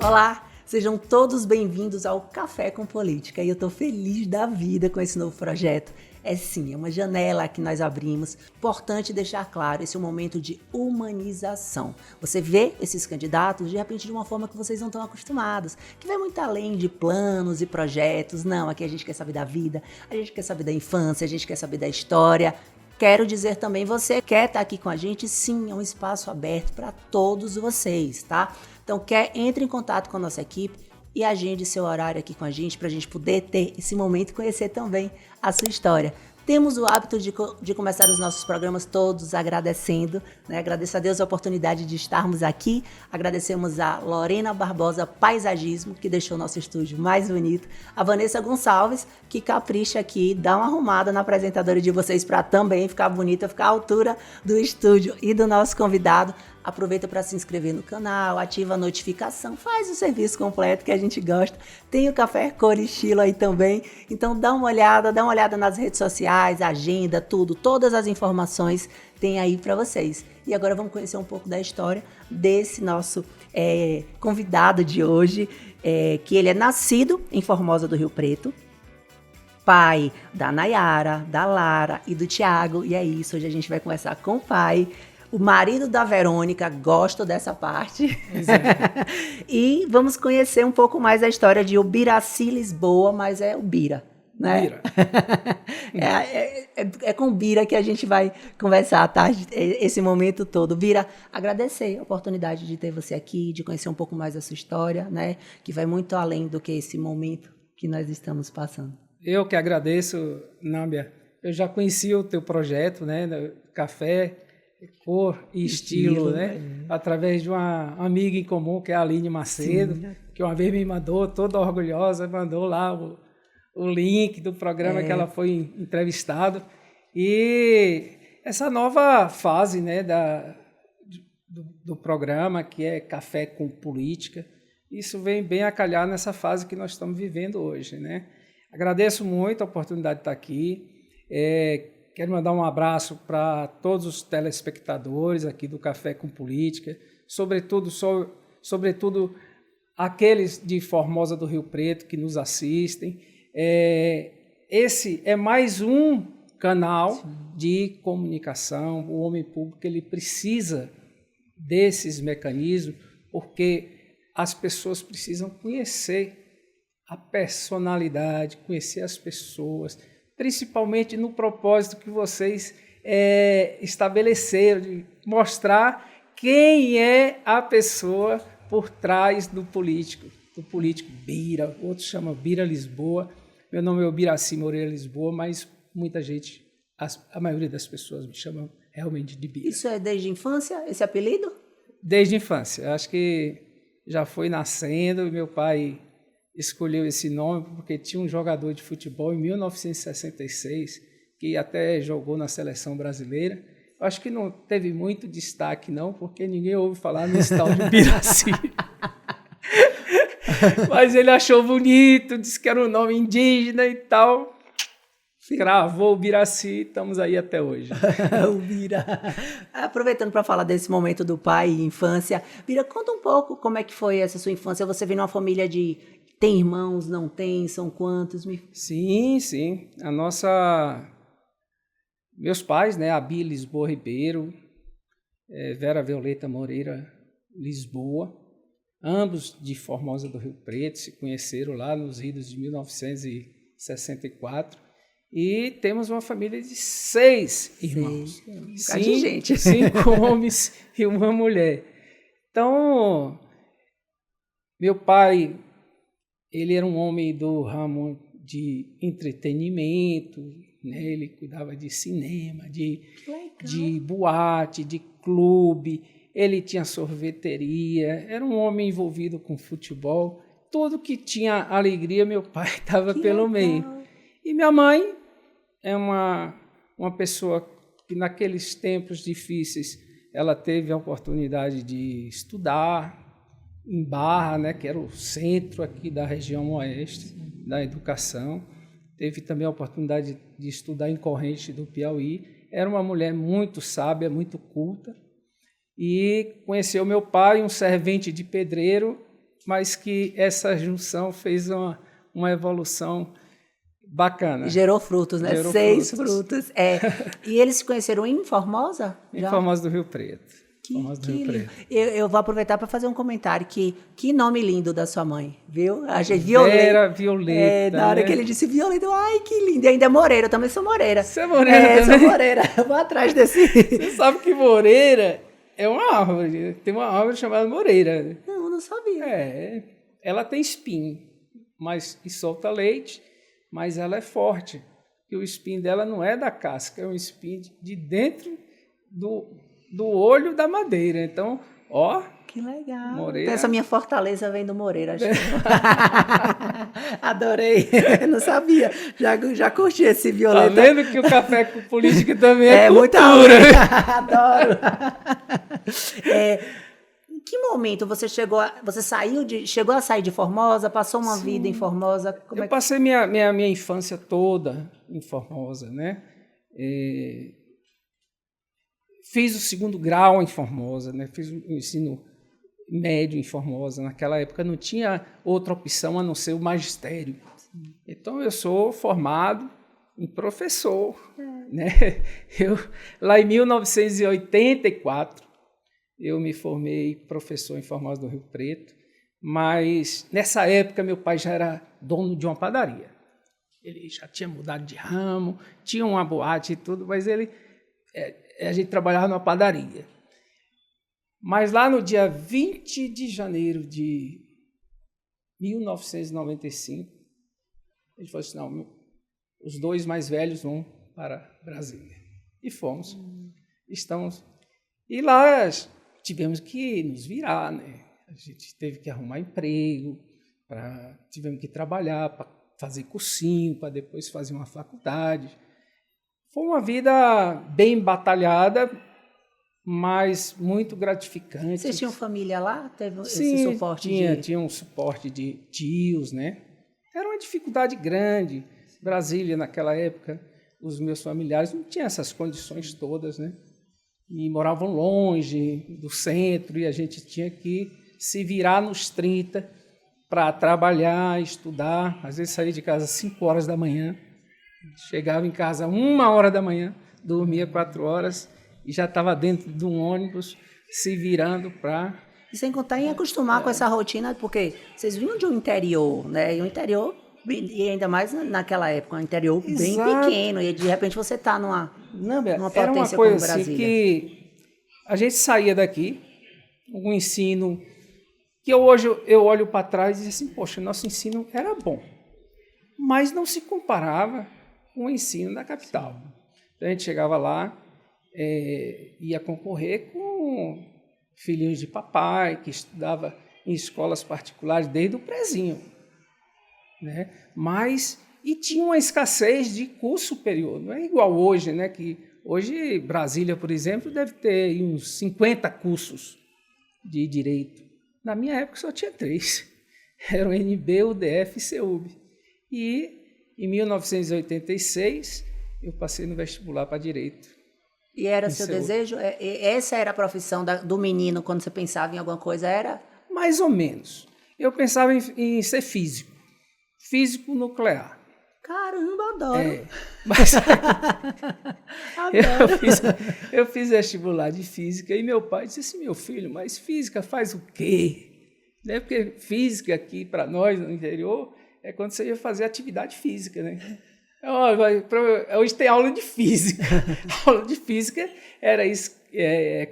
Olá, sejam todos bem-vindos ao Café com Política e eu estou feliz da vida com esse novo projeto. É sim, é uma janela que nós abrimos. Importante deixar claro, esse é um momento de humanização. Você vê esses candidatos, de repente, de uma forma que vocês não estão acostumados, que vai muito além de planos e projetos. Não, aqui a gente quer saber da vida, a gente quer saber da infância, a gente quer saber da história. Quero dizer também, você quer estar aqui com a gente? Sim, é um espaço aberto para todos vocês, tá? Então, entre em contato com a nossa equipe e agende seu horário aqui com a gente para a gente poder ter esse momento e conhecer também a sua história. Temos o hábito de começar os nossos programas todos agradecendo, né? Agradeço a Deus a oportunidade de estarmos aqui. Agradecemos a Lorena Barbosa Paisagismo, que deixou o nosso estúdio mais bonito. A Vanessa Gonçalves, que capricha aqui, dá uma arrumada na apresentadora de vocês para também ficar bonita, ficar à altura do estúdio e do nosso convidado. Aproveita para se inscrever no canal, ativa a notificação, faz o serviço completo que a gente gosta. Tem o Café Cor e Estilo aí também. Então dá uma olhada nas redes sociais, agenda, tudo, todas as informações tem aí para vocês. E agora vamos conhecer um pouco da história desse nosso convidado de hoje, que ele é nascido em Formosa do Rio Preto, pai da Nayara, da Lara e do Tiago. E é isso, hoje a gente vai conversar com o pai. O marido da Verônica, gosto dessa parte. E vamos conhecer um pouco mais a história de Ubiraci Lisboa, mas é o Bira, né? Bira. É com o Bira que a gente vai conversar, tá? Esse momento todo. Bira, agradecer a oportunidade de ter você aqui, de conhecer um pouco mais da sua história, né? Que vai muito além do que esse momento que nós estamos passando. Eu que agradeço, Námbia. Eu já conheci o teu projeto, né? Café, Cor e Estilo, né? Através de uma amiga em comum, que é a Aline Macedo, sim, que uma vez me mandou, toda orgulhosa, mandou lá o link do programa que ela foi entrevistada. E essa nova fase, né, do programa, que é Café com Política, isso vem bem a calhar nessa fase que nós estamos vivendo hoje, né? Agradeço muito a oportunidade de estar aqui. Quero mandar um abraço para todos os telespectadores aqui do Café com Política, sobretudo aqueles de Formosa do Rio Preto que nos assistem. Esse é mais um canal, sim, de comunicação. O homem público ele precisa desses mecanismos, porque as pessoas precisam conhecer a personalidade, conhecer as pessoas, principalmente no propósito que vocês estabeleceram, de mostrar quem é a pessoa por trás do político Bira, outro chama Bira Lisboa. Meu nome é Ubiraci Moreira Lisboa, mas muita gente, a maioria das pessoas me chamam realmente de Bira. Isso é desde a infância, esse apelido? Desde a infância, acho que já foi nascendo, meu pai escolheu esse nome porque tinha um jogador de futebol em 1966 que até jogou na seleção brasileira. Acho que não teve muito destaque, não, porque ninguém ouve falar nesse tal de Biraci. Mas ele achou bonito, disse que era um nome indígena e tal. Cravou o Biraci, estamos aí até hoje. O Bira. Aproveitando para falar desse momento do pai e infância, Bira, conta um pouco como é que foi essa sua infância. Você veio numa família de... Tem irmãos, não tem? São quantos? Sim. Meus pais, né? Abi Lisboa Ribeiro, Vera Violeta Moreira Lisboa, ambos de Formosa do Rio Preto, se conheceram lá nos idos de 1964. E temos uma família de 6 irmãos. Gente. 5 homens e uma mulher. Então, meu pai... Ele era um homem do ramo de entretenimento, né? Ele cuidava de cinema, de boate, de clube, ele tinha sorveteria, era um homem envolvido com futebol. Tudo que tinha alegria, meu pai estava pelo meio. E minha mãe é uma pessoa que naqueles tempos difíceis ela teve a oportunidade de estudar em Barra, né, que era o centro aqui da região oeste da educação. Teve também a oportunidade de estudar em Corrente do Piauí. Era uma mulher muito sábia, muito culta. E conheceu meu pai, um servente de pedreiro, mas que essa junção fez uma evolução bacana. Gerou frutos, né? Gerou 6 frutos. frutos. E eles se conheceram em Formosa? Em Formosa do Rio Preto. Lindo. Eu vou aproveitar para fazer um comentário que nome lindo da sua mãe, viu? Achei Violeta. Vera Violeta. Na hora que ele disse Violeta, ai, que lindo. E ainda é Moreira, eu também sou Moreira. Você é Moreira também? Sou Moreira. Eu vou atrás desse. Você sabe que Moreira é uma árvore. Tem uma árvore chamada Moreira. Não sabia. Ela tem espinho, e solta leite, mas ela é forte. E o espinho dela não é da casca, é um espinho de dentro do olho da madeira. Então, que legal. Moreira. Essa minha fortaleza vem do Moreira. Acho Adorei. Não sabia. Já curti esse Violeta. Tá vendo que o café com política também é muita cultura. Adoro. Em que momento você chegou a sair de Formosa, passou uma vida em Formosa? Passei minha infância toda em Formosa, né? Fiz o 2º grau em Formosa, né? Fiz o ensino médio em Formosa. Naquela época não tinha outra opção a não ser o magistério. Então eu sou formado em professor, né? Lá em 1984 eu me formei professor em Formosa do Rio Preto, mas nessa época meu pai já era dono de uma padaria. Ele já tinha mudado de ramo, tinha uma boate e tudo, mas a gente trabalhava numa padaria. Mas lá no dia 20 de janeiro de 1995, ele falou assim, não, os 2 mais velhos vão para Brasília. E fomos. E lá tivemos que nos virar, né? A gente teve que arrumar emprego, tivemos que trabalhar para fazer cursinho, para depois fazer uma faculdade. Foi uma vida bem batalhada, mas muito gratificante. Vocês tinham família lá? Teve esse suporte? Tinha um suporte de tios, né? Era uma dificuldade grande. Brasília, naquela época, os meus familiares não tinham essas condições todas, né? E moravam longe do centro, e a gente tinha que se virar nos 30 para trabalhar, estudar. Às vezes saía de casa às 5 horas da manhã, chegava em casa 1 hora da manhã, dormia 4 horas e já estava dentro de um ônibus se virando para... E sem contar em acostumar com essa rotina, porque vocês vinham de um interior, né? E o interior, e ainda mais naquela época, um interior bem pequeno, e de repente você está numa potência era uma coisa como Brasília. Assim que a gente saía daqui, um ensino que hoje eu olho para trás e digo assim, poxa, nosso ensino era bom, mas não se comparava com o ensino da capital. Então a gente chegava lá, ia concorrer com filhinhos de papai, que estudava em escolas particulares desde o prezinho, né? E tinha uma escassez de curso superior, não é igual hoje, né? Que hoje Brasília, por exemplo, deve ter uns 50 cursos de direito. Na minha época só tinha 3, era o NB, o DF e CEUB. E em 1986 eu passei no vestibular para direito. E era seu desejo? Essa era a profissão do menino quando você pensava em alguma coisa? Era? Mais ou menos. Eu pensava em ser físico nuclear. Caramba, adoro. Mas adoro. Eu fiz vestibular de física e meu pai disse assim, meu filho, mas física faz o quê? Né? Porque física aqui para nós no interior é quando você ia fazer atividade física, né? Hoje tem aula de física. A aula de física era isso,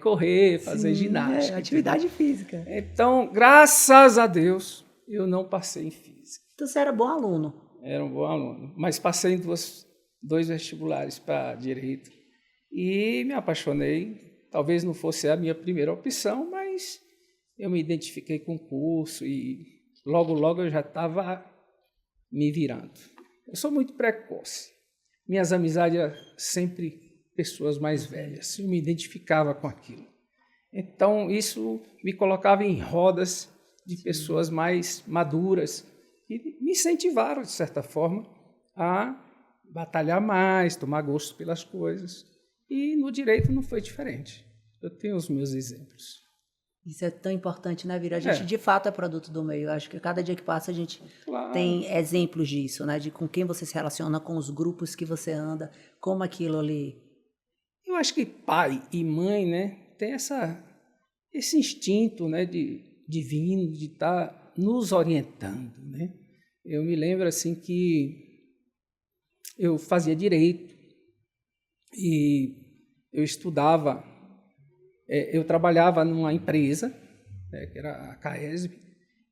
correr, fazer ginástica. Atividade física. Então, graças a Deus, eu não passei em física. Então você era bom aluno. Era um bom aluno, mas passei em 2 vestibulares para direito e me apaixonei. Talvez não fosse a minha primeira opção, mas eu me identifiquei com o curso e logo eu já estava me virando. Eu sou muito precoce. Minhas amizades eram sempre pessoas mais velhas. Eu me identificava com aquilo. Então, isso me colocava em rodas de pessoas mais maduras e me incentivaram, de certa forma, a batalhar mais, tomar gosto pelas coisas. E no direito não foi diferente. Eu tenho os meus exemplos. Isso é tão importante, né, Vira? A gente, de fato, é produto do meio. Eu acho que cada dia que passa a gente tem exemplos disso, né? De com quem você se relaciona, com os grupos que você anda, como aquilo ali. Eu acho que pai e mãe, né, tem esse instinto, né, divino de estar nos orientando, né? Eu me lembro assim que eu fazia direito e eu estudava. Eu trabalhava numa empresa, que era a CAESB,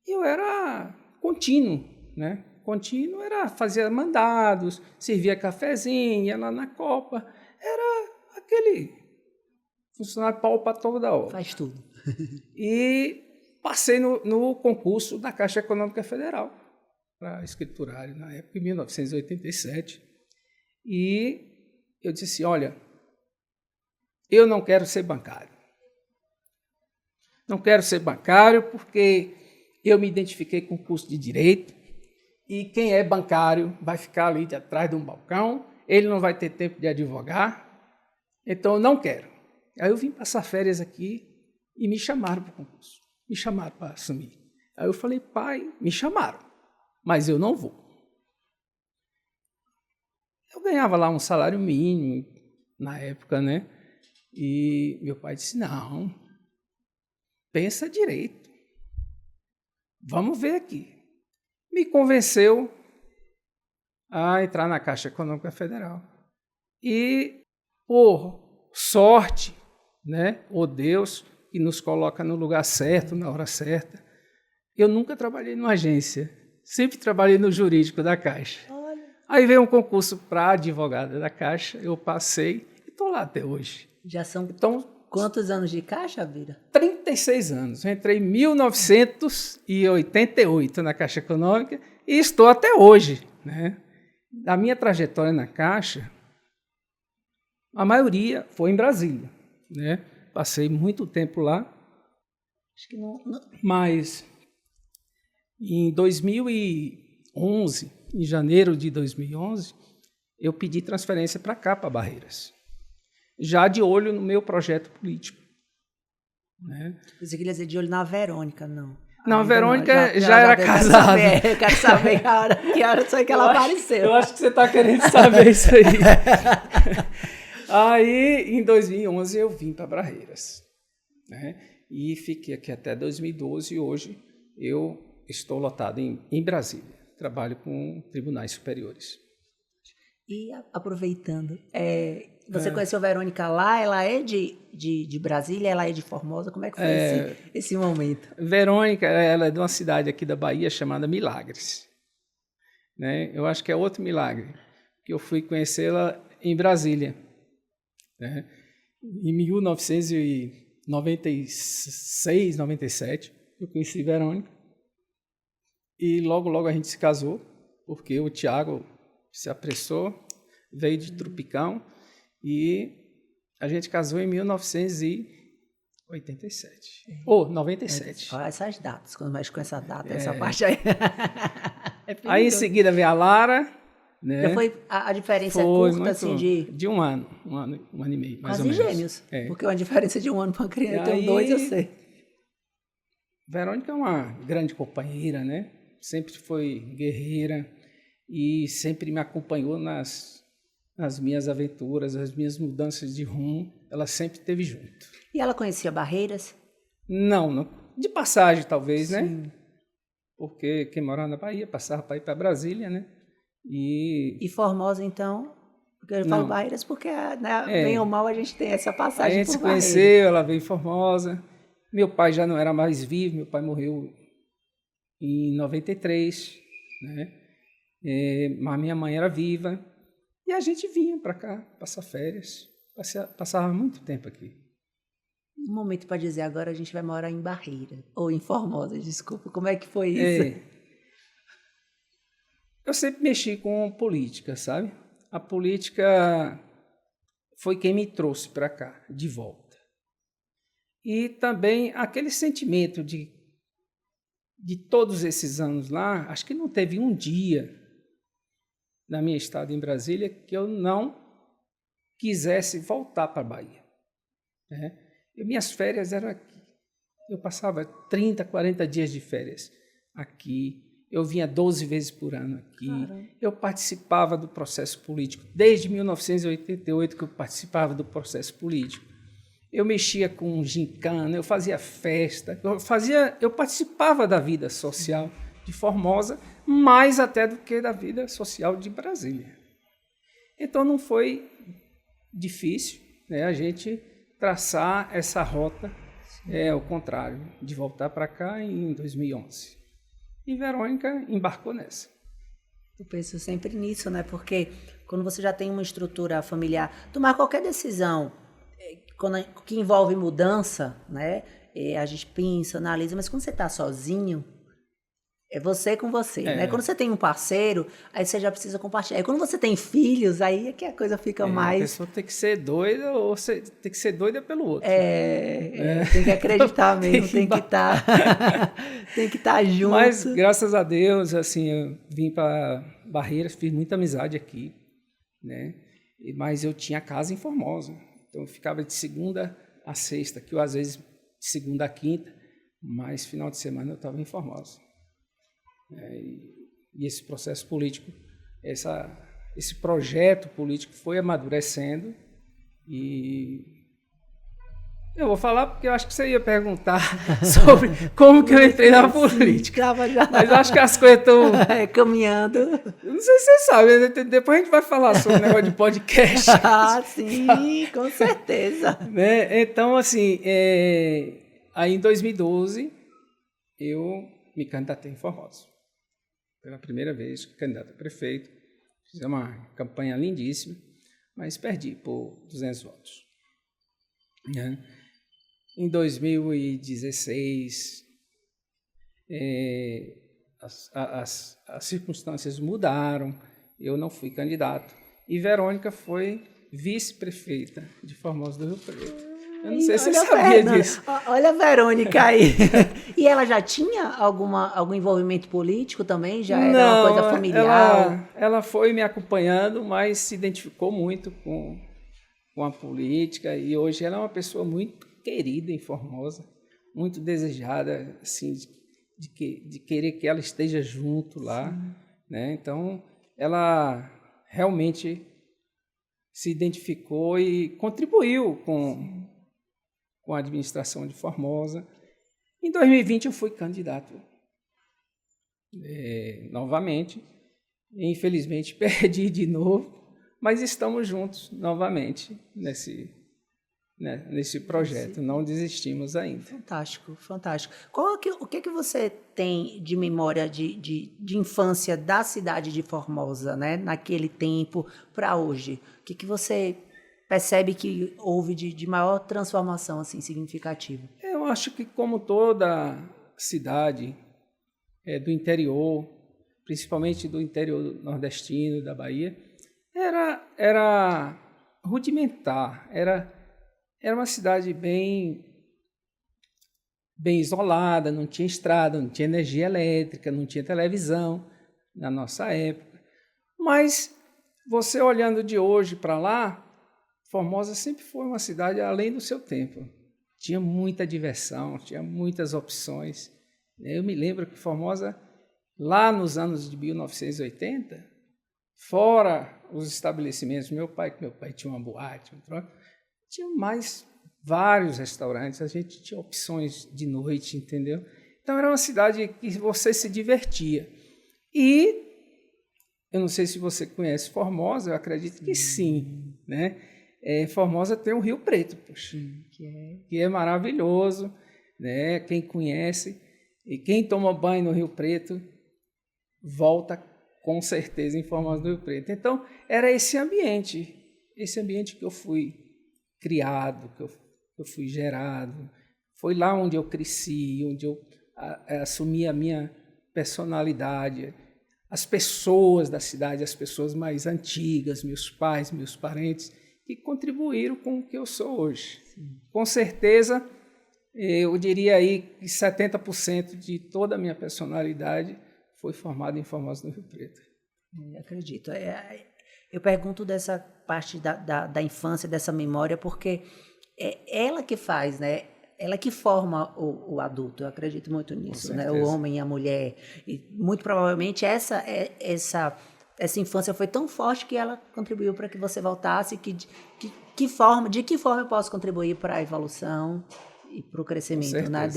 e eu era contínuo, né? Contínuo era fazer mandados, servia cafezinho, ia lá na Copa, era aquele funcionário pau para toda hora. Faz tudo. E passei no concurso da Caixa Econômica Federal, para escriturário, na época, em 1987, e eu disse assim, olha, eu não quero ser bancário. Não quero ser bancário porque eu me identifiquei com o curso de Direito e quem é bancário vai ficar ali de atrás de um balcão, ele não vai ter tempo de advogar, então eu não quero. Aí eu vim passar férias aqui e me chamaram para o concurso, me chamaram para assumir. Aí eu falei, pai, me chamaram, mas eu não vou. Eu ganhava lá um salário mínimo na época, né? E meu pai disse, não, pensa direito, vamos ver aqui. Me convenceu a entrar na Caixa Econômica Federal. E, por sorte, né, o Deus que nos coloca no lugar certo, na hora certa, eu nunca trabalhei numa agência, sempre trabalhei no jurídico da Caixa. Aí veio um concurso para advogada da Caixa, eu passei e estou lá até hoje. Já são então, quantos anos de Caixa, Vira? 36 anos. Eu entrei em 1988 na Caixa Econômica e estou até hoje, né? Da minha trajetória na Caixa, a maioria foi em Brasília, né? Passei muito tempo lá. Acho que não. Mas em 2011, em janeiro de 2011, eu pedi transferência para cá, para Barreiras, já de olho no meu projeto político. Né? Você queria dizer de olho na Verônica, não? Não, a Verônica já era casada. Eu quero saber que hora foi que ela apareceu. Eu acho que você está querendo saber isso aí. Aí, em 2011, eu vim para Barreiras. Né? E fiquei aqui até 2012 e hoje eu estou lotado em Brasília. Trabalho com tribunais superiores. E aproveitando, você conheceu a Verônica lá? Ela é de Brasília? Ela é de Formosa? Como é que foi esse momento? Verônica, ela é de uma cidade aqui da Bahia chamada Milagres. Né? Eu acho que é outro milagre, que eu fui conhecê-la em Brasília. Né? Em 1996, 97, eu conheci Verônica. E logo a gente se casou, porque o Tiago se apressou, veio de Trupicão e a gente casou em 1987. Ou 97. Olha essas datas, quando mexe com essa data, essa parte aí. Aí em seguida veio a Lara. Né? Já foi a diferença curta, muito, assim, de um ano e meio, mais ou menos. Quase gêmeos, porque uma diferença de um ano para uma criança, eu tenho 2, eu sei. Verônica é uma grande companheira, né? Sempre foi guerreira e sempre me acompanhou nas minhas aventuras, as minhas mudanças de rumo. Ela sempre esteve junto. E ela conhecia Barreiras? Não. De passagem, talvez, Sim. né? Porque quem morava na Bahia passava para ir para Brasília, né? E Formosa, então? Porque eu falo Barreiras porque, né, bem ou mal, a gente tem essa passagem. A gente se conheceu, ela veio em Formosa. Meu pai já não era mais vivo, meu pai morreu em 93, né? Mas minha mãe era viva. E a gente vinha para cá passar férias. Passava muito tempo aqui. Um momento para dizer, agora a gente vai morar em Barreira. Ou em Formosa, desculpa. Como é que foi isso? Eu sempre mexi com política, sabe? A política foi quem me trouxe para cá, de volta. E também aquele sentimento de todos esses anos lá, acho que não teve um dia na minha estada em Brasília que eu não quisesse voltar para a Bahia. Né? Minhas férias eram aqui. Eu passava 30, 40 dias de férias aqui. Eu vinha 12 vezes por ano aqui. Caramba. Eu participava do processo político. Desde 1988 que eu participava do processo político. Eu mexia com gincana, eu fazia festa, eu participava da vida social de Formosa, mais até do que da vida social de Brasília. Então não foi difícil, né, a gente traçar essa rota, ao contrário, de voltar para cá em 2011. E Verônica embarcou nessa. Eu penso sempre nisso, né? Porque quando você já tem uma estrutura familiar, tomar qualquer decisão que envolve mudança, né? A gente pensa, analisa, mas quando você está sozinho, é você com você, né? Quando você tem um parceiro, aí você já precisa compartilhar. E quando você tem filhos, aí é que a coisa fica mais... A pessoa tem que ser doida ou tem que ser doida pelo outro. Tem que acreditar mesmo, tem que estar junto. Mas, graças a Deus, assim, eu vim para Barreiras, fiz muita amizade aqui, né? Mas eu tinha casa em Formosa. Então, eu ficava de segunda a sexta, que eu, às vezes, de segunda a quinta, mas final de semana eu estava em Formosa. E esse processo político, esse projeto político foi amadurecendo e eu vou falar porque eu acho que você ia perguntar sobre como que eu entrei na política. Mas eu acho que as coisas estão... caminhando. Eu não sei se você sabe, depois a gente vai falar sobre o negócio de podcast. Sim, com certeza. Né? Então, assim, aí em 2012, eu me candidatei em Formosa. Pela primeira vez, candidato a prefeito. Fiz uma campanha lindíssima, mas perdi por 200 votos. Né? Em 2016, as circunstâncias mudaram, eu não fui candidato. E Verônica foi vice-prefeita de Formosa do Rio Preto. Eu não sei se você sabia disso. Olha a Verônica aí. E ela já tinha algum envolvimento político também? Já era uma coisa familiar? Ela foi me acompanhando, mas se identificou muito com a política. E hoje ela é uma pessoa muito querida em Formosa, muito desejada, assim, de querer que ela esteja junto lá. Né? Então, ela realmente se identificou e contribuiu com a administração de Formosa. Em 2020 eu fui candidato novamente. Infelizmente perdi de novo, mas estamos juntos novamente nesse projeto. Não desistimos ainda. Fantástico, fantástico. O que você tem de memória de infância da cidade de Formosa, né? Naquele tempo para hoje? O que você percebe que houve de maior transformação assim, significativa? Eu acho que, como toda cidade do interior, principalmente do interior nordestino, da Bahia, era rudimentar, era uma cidade bem isolada, não tinha estrada, não tinha energia elétrica, não tinha televisão na nossa época. Mas você olhando de hoje para lá, Formosa sempre foi uma cidade além do seu tempo. Tinha muita diversão, tinha muitas opções. Eu me lembro que Formosa, lá nos anos de 1980, fora os estabelecimentos, meu pai tinha uma boate, tinha mais vários restaurantes, a gente tinha opções de noite, entendeu? Então era uma cidade que você se divertia. E eu não sei se você conhece Formosa, eu acredito que sim, né? Formosa tem o Rio Preto, poxa, que é maravilhoso, né? Quem conhece e quem toma banho no Rio Preto volta com certeza em Formosa do Rio Preto. Então, era esse ambiente que eu fui criado, que eu fui gerado. Foi lá onde eu cresci, onde eu assumi a minha personalidade. As pessoas da cidade, as pessoas mais antigas, meus pais, meus parentes, que contribuíram com o que eu sou hoje. Sim. Com certeza, eu diria aí que 70% de toda a minha personalidade foi formada em Formosa do Rio Preto. Eu acredito. Eu pergunto dessa parte da infância, dessa memória, porque é ela que faz, né? ela que forma o adulto, eu acredito muito nisso, né? O homem e a mulher. E muito provavelmente essa infância foi tão forte que ela contribuiu para que você voltasse. De que forma eu posso contribuir para a evolução e para o crescimento, né?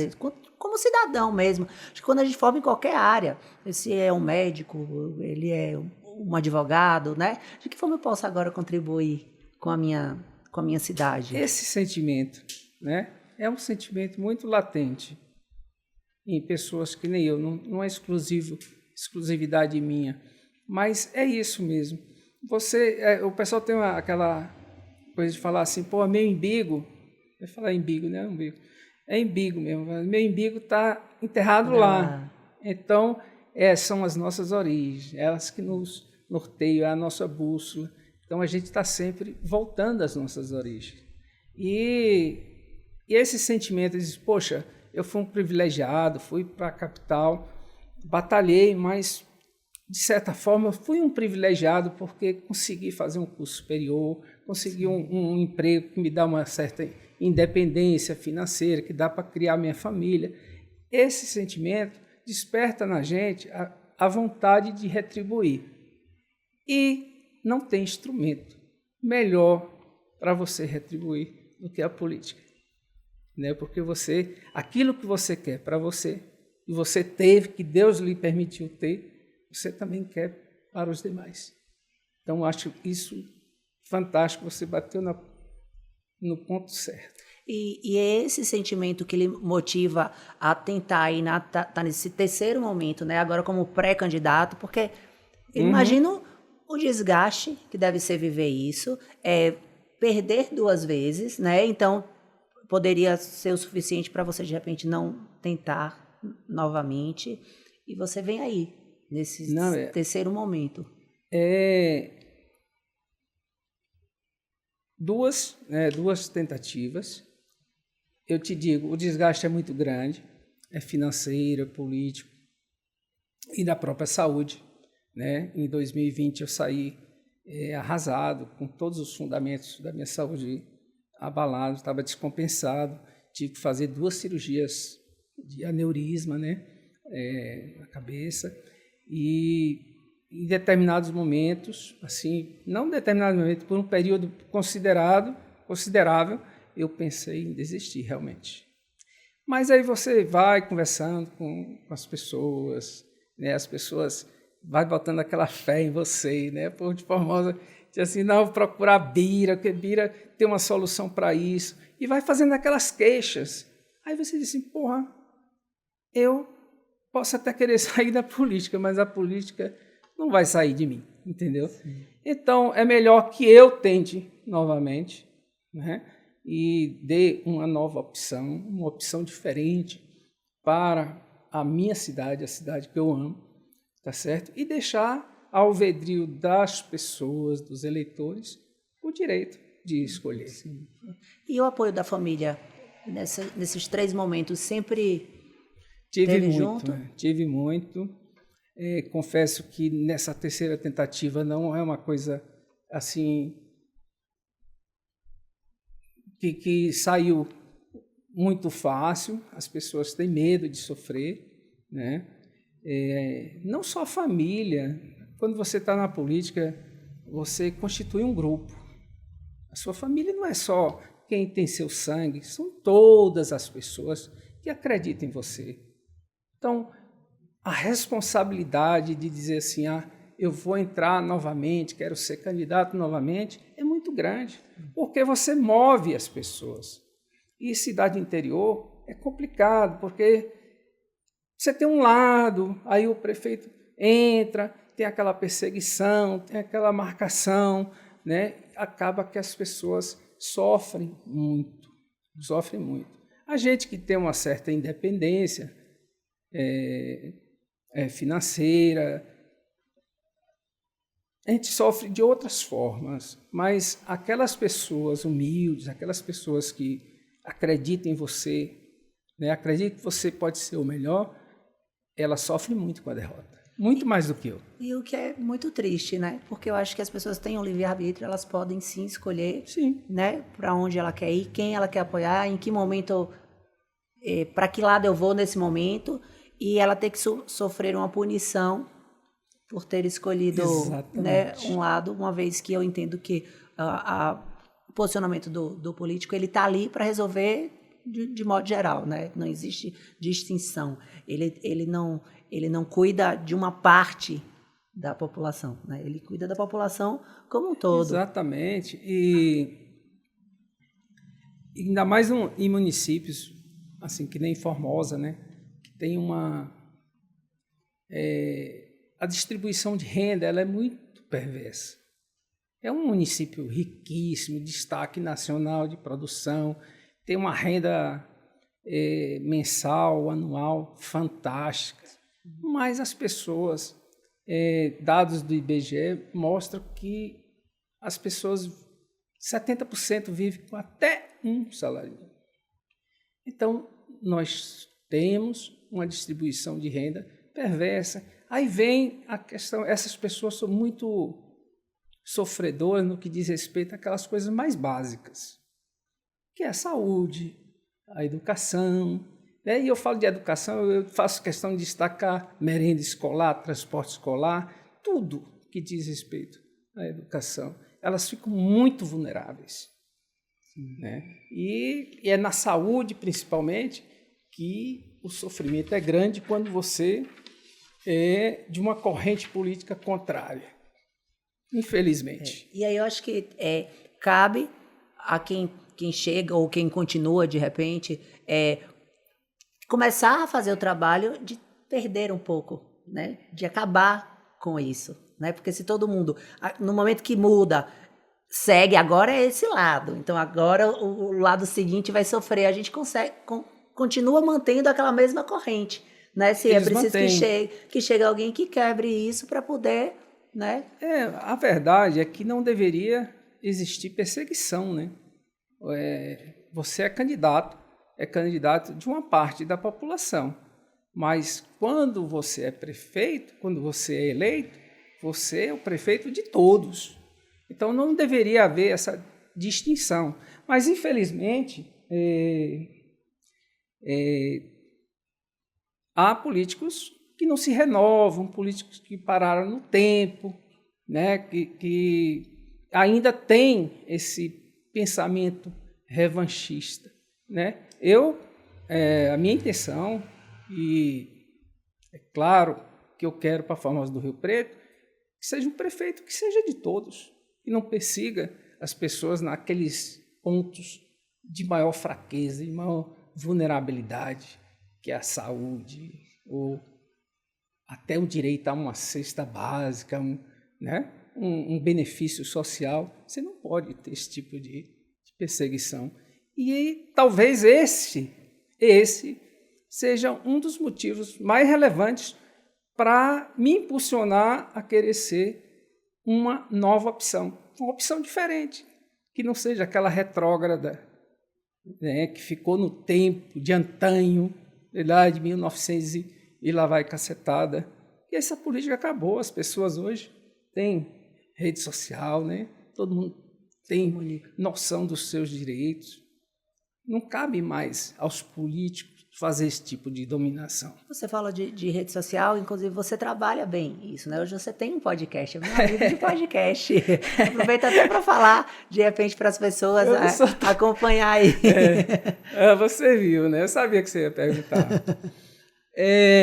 Como cidadão mesmo. Acho que quando a gente forma em qualquer área, se é um médico, ele é um advogado, né? De que forma eu posso agora contribuir com a minha cidade? Esse sentimento, né, é um sentimento muito latente em pessoas que nem eu, não é exclusividade minha, mas é isso mesmo. O pessoal tem aquela coisa de falar assim, pô, meu umbigo, vai falar umbigo, né? Umbigo. É umbigo mesmo, meu umbigo está enterrado lá. Então, são as nossas origens, elas que nos norteiam, é a nossa bússola. Então, a gente está sempre voltando às nossas origens. E esse sentimento de, poxa, eu fui um privilegiado, fui para a capital, batalhei, mas, de certa forma, fui um privilegiado porque consegui fazer um curso superior, consegui um emprego que me dá uma certa independência financeira, que dá para criar minha família. Esse sentimento desperta na gente a vontade de retribuir. E não tem instrumento melhor para você retribuir do que a política, né? Porque aquilo que você quer para você, e você teve, que Deus lhe permitiu ter, você também quer para os demais. Então, acho isso fantástico, você bateu no ponto certo. E é esse sentimento que lhe motiva a tentar ir tá nesse terceiro momento, né? Agora como pré-candidato, porque eu imagino o desgaste que deve ser viver isso, perder 2 vezes, né? Então, poderia ser o suficiente para você, de repente, não tentar novamente. E você vem aí, nesse terceiro momento. Duas tentativas. Eu te digo, o desgaste é muito grande, é financeiro, é político e da própria saúde, né? Em 2020 eu saí arrasado, com todos os fundamentos da minha saúde abalados, estava descompensado, tive que fazer 2 cirurgias de aneurisma, né? Na cabeça, e em determinados momentos, assim, não em determinados momentos, por um período considerável, eu pensei em desistir realmente. Mas aí você vai conversando com as pessoas, né? As pessoas vai botando aquela fé em você, né? Por de Formosa, diz assim, não, procurar Bira, porque Bira tem uma solução para isso, e vai fazendo aquelas queixas. Aí você diz assim, porra, eu posso até querer sair da política, mas a política não vai sair de mim, entendeu? Sim. Então, é melhor que eu tente novamente, né? E dê uma nova opção, uma opção diferente para a minha cidade, a cidade que eu amo, tá certo? E deixar ao alvedrio das pessoas, dos eleitores, o direito de escolher. Sim. E o apoio da família nesses 3 momentos sempre teve junto? Tive muito. Confesso que nessa terceira tentativa não é uma coisa assim que saiu muito fácil. As pessoas têm medo de sofrer, né? Não só a família. Quando você está na política, você constitui um grupo. A sua família não é só quem tem seu sangue, são todas as pessoas que acreditam em você. Então, a responsabilidade de dizer assim, eu vou entrar novamente, quero ser candidato novamente, é muito grande, porque você move as pessoas. E cidade interior é complicado, porque você tem um lado, aí o prefeito entra, tem aquela perseguição, tem aquela marcação, né? Acaba que as pessoas sofrem muito. A gente que tem uma certa independência financeira, a gente sofre de outras formas, mas aquelas pessoas humildes, aquelas pessoas que acreditam em você, né, acreditam que você pode ser o melhor, elas sofrem muito com a derrota, muito mais do que eu. E o que é muito triste, né? Porque eu acho que as pessoas têm um livre-arbítrio, elas podem sim escolher, sim, né, para onde ela quer ir, quem ela quer apoiar, em que momento para que lado eu vou nesse momento, e ela ter que sofrer uma punição por ter escolhido, né, um lado, uma vez que eu entendo que o posicionamento do político, ele está ali para resolver de modo geral, né? Não existe distinção. Ele não cuida de uma parte da população, né? Ele cuida da população como um todo. Exatamente. E ainda mais em municípios assim que nem Formosa, né? Que tem a distribuição de renda, ela é muito perversa. É um município riquíssimo, destaque nacional de produção, tem uma renda mensal, anual, fantástica. Mas as pessoas, dados do IBGE, mostram que as pessoas, 70% vivem com até um salário. Então, nós temos uma distribuição de renda perversa. Aí vem a questão, essas pessoas são muito sofredoras no que diz respeito àquelas coisas mais básicas, que é a saúde, a educação. Né? E eu falo de educação, eu faço questão de destacar merenda escolar, transporte escolar, tudo que diz respeito à educação. Elas ficam muito vulneráveis. Né? E é na saúde, principalmente, que o sofrimento é grande quando você é de uma corrente política contrária. Infelizmente. E aí eu acho que cabe a quem chega ou quem continua, de repente, começar a fazer o trabalho de perder um pouco, né? De acabar com isso. Né? Porque se todo mundo, no momento que muda, segue, agora é esse lado. Então, agora o lado seguinte vai sofrer. A gente continua mantendo aquela mesma corrente. Né? Se é preciso que chegue alguém que quebre isso para poder... Né? A verdade é que não deveria existir perseguição, né? Você é candidato de uma parte da população, mas quando você é prefeito, quando você é eleito, você é o prefeito de todos. Então não deveria haver essa distinção. Mas infelizmente há políticos que não se renovam, políticos que pararam no tempo, né? que ainda têm esse pensamento revanchista. Né? A minha intenção, e é claro que eu quero para Formosa do Rio Preto, que seja um prefeito que seja de todos, que não persiga as pessoas naqueles pontos de maior fraqueza, de maior vulnerabilidade, que é a saúde, ou até o direito a uma cesta básica, um benefício social. Você não pode ter esse tipo de perseguição. E talvez esse seja um dos motivos mais relevantes para me impulsionar a querer ser uma nova opção, uma opção diferente, que não seja aquela retrógrada, né, que ficou no tempo de antanho, lá de 1900 e lá vai cacetada. E essa política acabou. As pessoas hoje têm rede social, né? Todo mundo tem noção dos seus direitos. Não cabe mais aos políticos fazer esse tipo de dominação. Você fala de rede social, inclusive você trabalha bem isso, né? Hoje você tem um podcast, é meu amigo de podcast. Aproveita até para falar, de repente, para as pessoas acompanhar aí. Você viu, né? Eu sabia que você ia perguntar.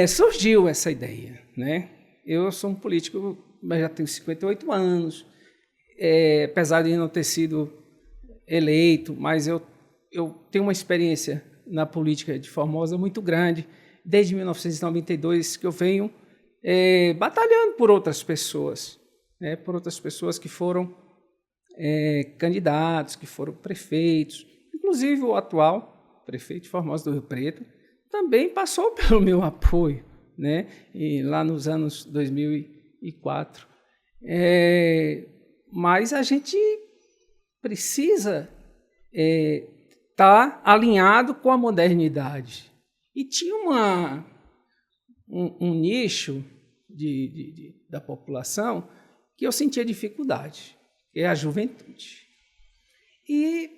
Surgiu essa ideia, né? Eu sou um político, mas já tenho 58 anos, apesar de não ter sido eleito, mas eu tenho uma experiência na política de Formosa muito grande, desde 1992, que eu venho batalhando por outras pessoas, né? Por outras pessoas que foram candidatos, que foram prefeitos, inclusive o atual prefeito de Formosa do Rio Preto, também passou pelo meu apoio, né? E lá nos anos 2004. Mas a gente precisa estar alinhado com a modernidade. E tinha um nicho da população que eu sentia dificuldade, que é a juventude. E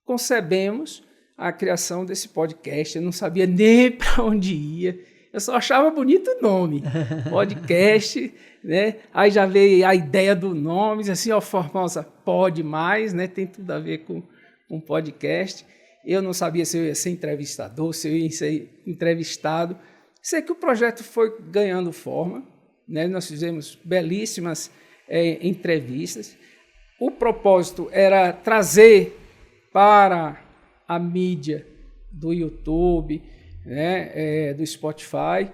concebemos a criação desse podcast. Eu não sabia nem para onde ia. Eu só achava bonito o nome, podcast, né? Aí já veio a ideia do nome, assim, ó, Formosa Pode Mais, né? Tem tudo a ver com podcast. Eu não sabia se eu ia ser entrevistador, se eu ia ser entrevistado. Sei que o projeto foi ganhando forma, né? Nós fizemos belíssimas entrevistas. O propósito era trazer para a mídia do YouTube, né, do Spotify,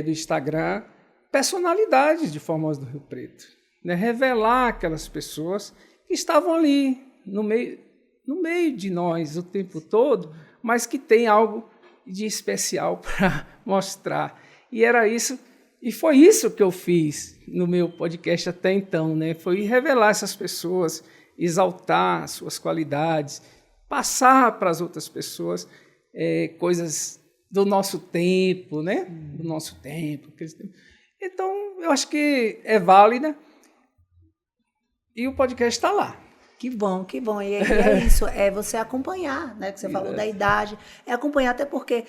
do Instagram, personalidades de Formosa do Rio Preto, né, revelar aquelas pessoas que estavam ali no meio de nós o tempo todo, mas que tem algo de especial para mostrar. E era isso, e foi isso que eu fiz no meu podcast até então, né? Foi revelar essas pessoas, exaltar suas qualidades, passar para as outras pessoas coisas do nosso tempo, né? Do nosso tempo. Então, eu acho que é válida e o podcast está lá. Que bom, que bom. E é isso, é você acompanhar, né? Que você falou da idade. É acompanhar, até porque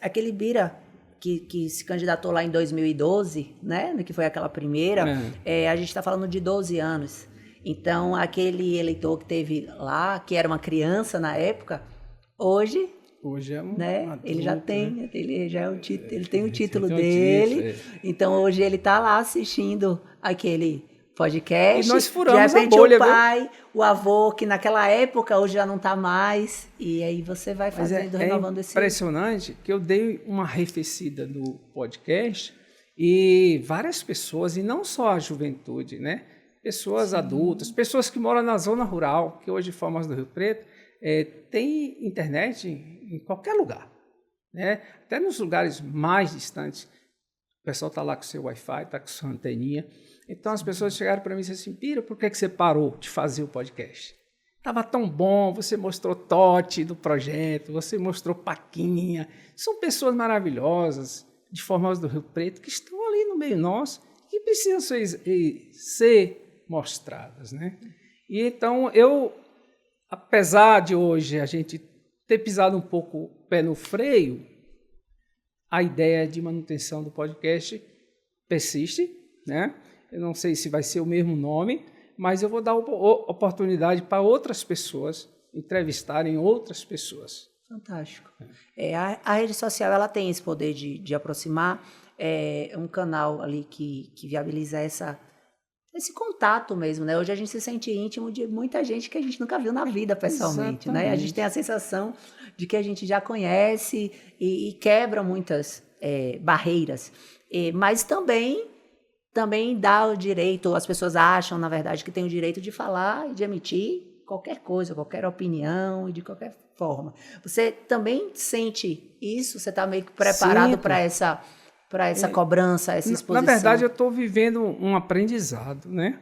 aquele Bira que se candidatou lá em 2012, né? Que foi aquela primeira, a gente está falando de 12 anos. Então, aquele eleitor que teve lá, que era uma criança na época, hoje é um adulto, ele já tem, né? ele já é ele tem o título dele. Então hoje ele está lá assistindo aquele podcast. E nós furamos de repente, a bolha, o pai, o avô, que naquela época hoje já não está mais, e aí você vai fazendo, renovando esse... É impressionante que eu dei uma arrefecida no podcast e várias pessoas, e não só a juventude, né? Pessoas adultas, pessoas que moram na zona rural, que hoje Formosa do Rio Preto tem internet em qualquer lugar, né? Até nos lugares mais distantes. O pessoal está lá com o seu Wi-Fi, está com sua anteninha. Então as pessoas chegaram para mim e disseram assim: Bira, por que você parou de fazer o podcast? Estava tão bom, você mostrou Totti do projeto, você mostrou Paquinha. São pessoas maravilhosas de Formosa do Rio Preto que estão ali no meio nosso e precisam ser mostradas, né? E então eu, apesar de hoje a gente ter pisado um pouco o pé no freio, a ideia de manutenção do podcast persiste, né? Eu não sei se vai ser o mesmo nome, mas eu vou dar oportunidade para outras pessoas entrevistarem outras pessoas. Fantástico. A rede social ela tem esse poder de aproximar, é um canal ali que viabiliza esse contato mesmo, né? Hoje a gente se sente íntimo de muita gente que a gente nunca viu na vida pessoalmente, né? A gente tem a sensação de que a gente já conhece e quebra muitas barreiras. Mas também dá o direito, as pessoas acham, na verdade, que tem o direito de falar e de emitir qualquer coisa, qualquer opinião e de qualquer forma. Você também sente isso? Você está meio que preparado para essa cobrança, essa exposição? Na verdade, eu estou vivendo um aprendizado, né?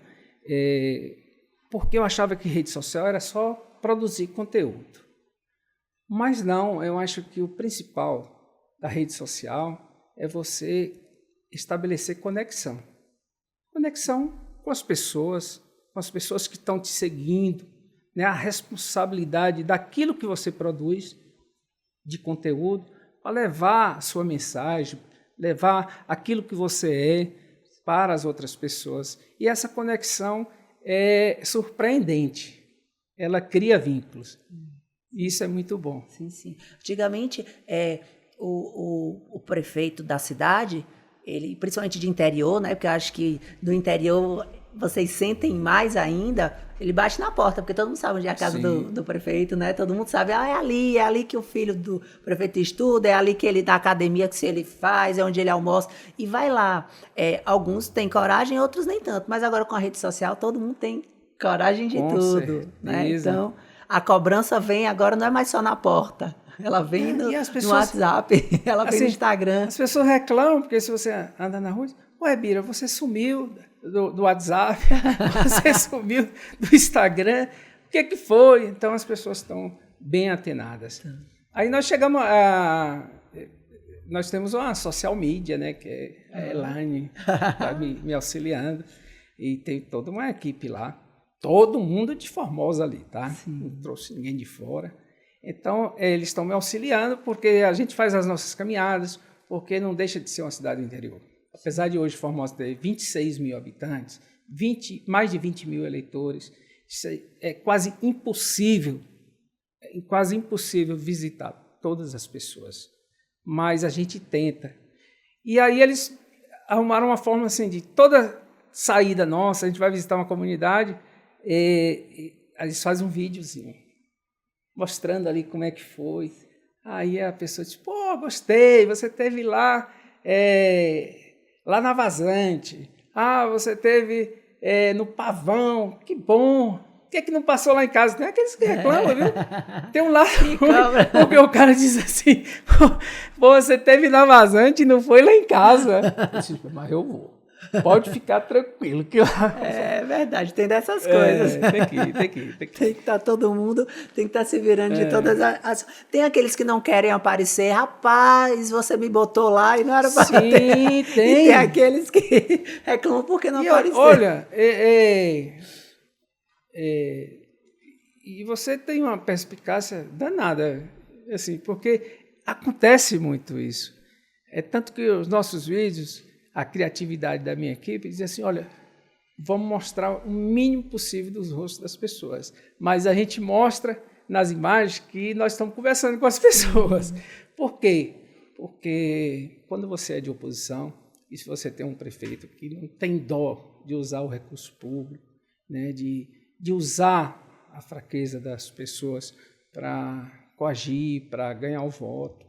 Porque eu achava que rede social era só produzir conteúdo. Mas não, eu acho que o principal da rede social é você estabelecer conexão. Conexão com as pessoas que estão te seguindo, né? A responsabilidade daquilo que você produz de conteúdo para levar a sua mensagem, levar aquilo que você é para as outras pessoas. E essa conexão é surpreendente. Ela cria vínculos. Isso é muito bom. Sim, sim. Antigamente, o prefeito da cidade, ele, principalmente de interior, né? Porque eu acho que do interior vocês sentem mais ainda, ele bate na porta, porque todo mundo sabe onde é a casa do prefeito, né? Todo mundo sabe, é ali que o filho do prefeito estuda, é ali que ele dá academia, que se ele faz, é onde ele almoça, e vai lá. Alguns têm coragem, outros nem tanto, mas agora com a rede social todo mundo tem coragem de tudo, né? Então, a cobrança vem agora, não é mais só na porta, ela vem no WhatsApp, ela vem no Instagram. As pessoas reclamam, porque se você anda na rua, ué, Bira, você sumiu do WhatsApp, você sumiu do Instagram, o que foi? Então as pessoas estão bem atenadas. Aí nós chegamos nós temos uma social media, né, que é a Elaine, está me auxiliando, e tem toda uma equipe lá, todo mundo de Formosa ali, tá? Não trouxe ninguém de fora. Então, eles estão me auxiliando porque a gente faz as nossas caminhadas, porque não deixa de ser uma cidade do interior. Apesar de hoje Formosa ter 26 mil habitantes, mais de 20 mil eleitores, é quase impossível visitar todas as pessoas. Mas a gente tenta. E aí eles arrumaram uma forma assim de toda saída nossa, a gente vai visitar uma comunidade, eles fazem um videozinho, mostrando ali como é que foi. Aí a pessoa diz, pô, gostei, você esteve lá, lá na Vazante, você esteve no Pavão, que bom. Por que não passou lá em casa? Tem aqueles que reclamam, viu? Tem um lado porque o cara diz assim, pô, você esteve na Vazante e não foi lá em casa. Eu disse, mas eu vou. Pode ficar tranquilo. Que lá... É verdade, tem dessas coisas. Tem que ir. Tem que estar todo mundo, tem que estar se virando de todas as... Tem aqueles que não querem aparecer. Rapaz, você me botou lá e não era para ter. Sim, tem. E tem aqueles que reclamam porque não apareceu. Olha, e você tem uma perspicácia danada, assim, porque acontece muito isso. É tanto que os nossos vídeos, a criatividade da minha equipe, diz assim, olha, vamos mostrar o mínimo possível dos rostos das pessoas, mas a gente mostra nas imagens que nós estamos conversando com as pessoas. Por quê? Porque quando você é de oposição, e se você tem um prefeito que não tem dó de usar o recurso público, né, de usar a fraqueza das pessoas para coagir, para ganhar o voto,